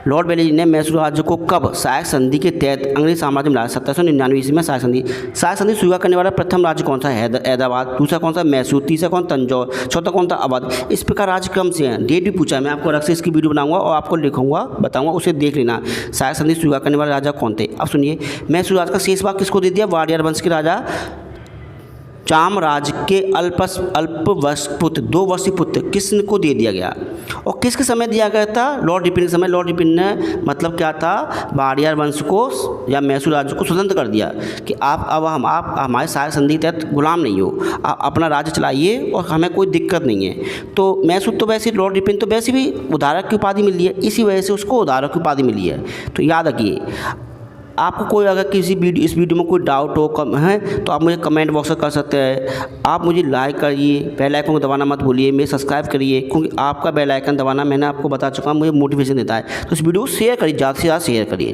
लॉर्ड बेलेजी ने मैसूर राज्य को कब सहायक संधि के तहत अंग्रेज साम्राज्य में लाया? 1799 ईस्वी में सहायक संधि स्वीकार करने वाला प्रथम राज्य कौन सा? हैदराबाद। दूसरा कौन सा? मैसूर। तीसरा कौन? तंजौर। चौथा कौन था? अवध। इस प्रकार राज्य क्रम से हैं। डेट भी पूछा है, मैं आपको अलग से इसकी वीडियो बनाऊंगा और आपको लिखूंगा, बताऊंगा, उसे देख लेना। सहायक संधि स्वीकार करने वाले राजा कौन थे? अब सुनिए, मैसूर राज्य का शेष भाग किसको दे दिया? वाडियार वंश के राजा चामराज के अल्पवर्षीय पुत्र, 2 वर्षीय पुत्र किसको दे दिया गया? और किसके समय दिया गया था? लॉर्ड रिपन के समय। लॉर्ड रिपन ने मतलब क्या था? वाडियार वंश को या मैसूर राज्य को स्वतंत्र कर दिया कि आप हमारे सहायक संधि के तहत गुलाम नहीं हो, आप अपना राज्य चलाइए और हमें कोई दिक्कत नहीं है। तो मैसूर तो वैसे, लॉर्ड रिपन तो वैसे भी उधारक की उपाधि मिली है, इसी वजह से उसको उधारक की उपाधि मिली है। तो याद रखिए। आपको कोई अगर इस वीडियो में कोई डाउट हो कम है तो आप मुझे कमेंट बॉक्स में कर सकते हैं। आप मुझे लाइक करिए, बेल आइकन को दबाना मत भूलिए, मेरे सब्सक्राइब करिए, क्योंकि आपका बेल आइकन दबाना मैंने आपको बता चुका हूँ, मुझे मोटिवेशन देता है। तो इस वीडियो को शेयर करिए, ज़्यादा से ज़्यादा शेयर करिए।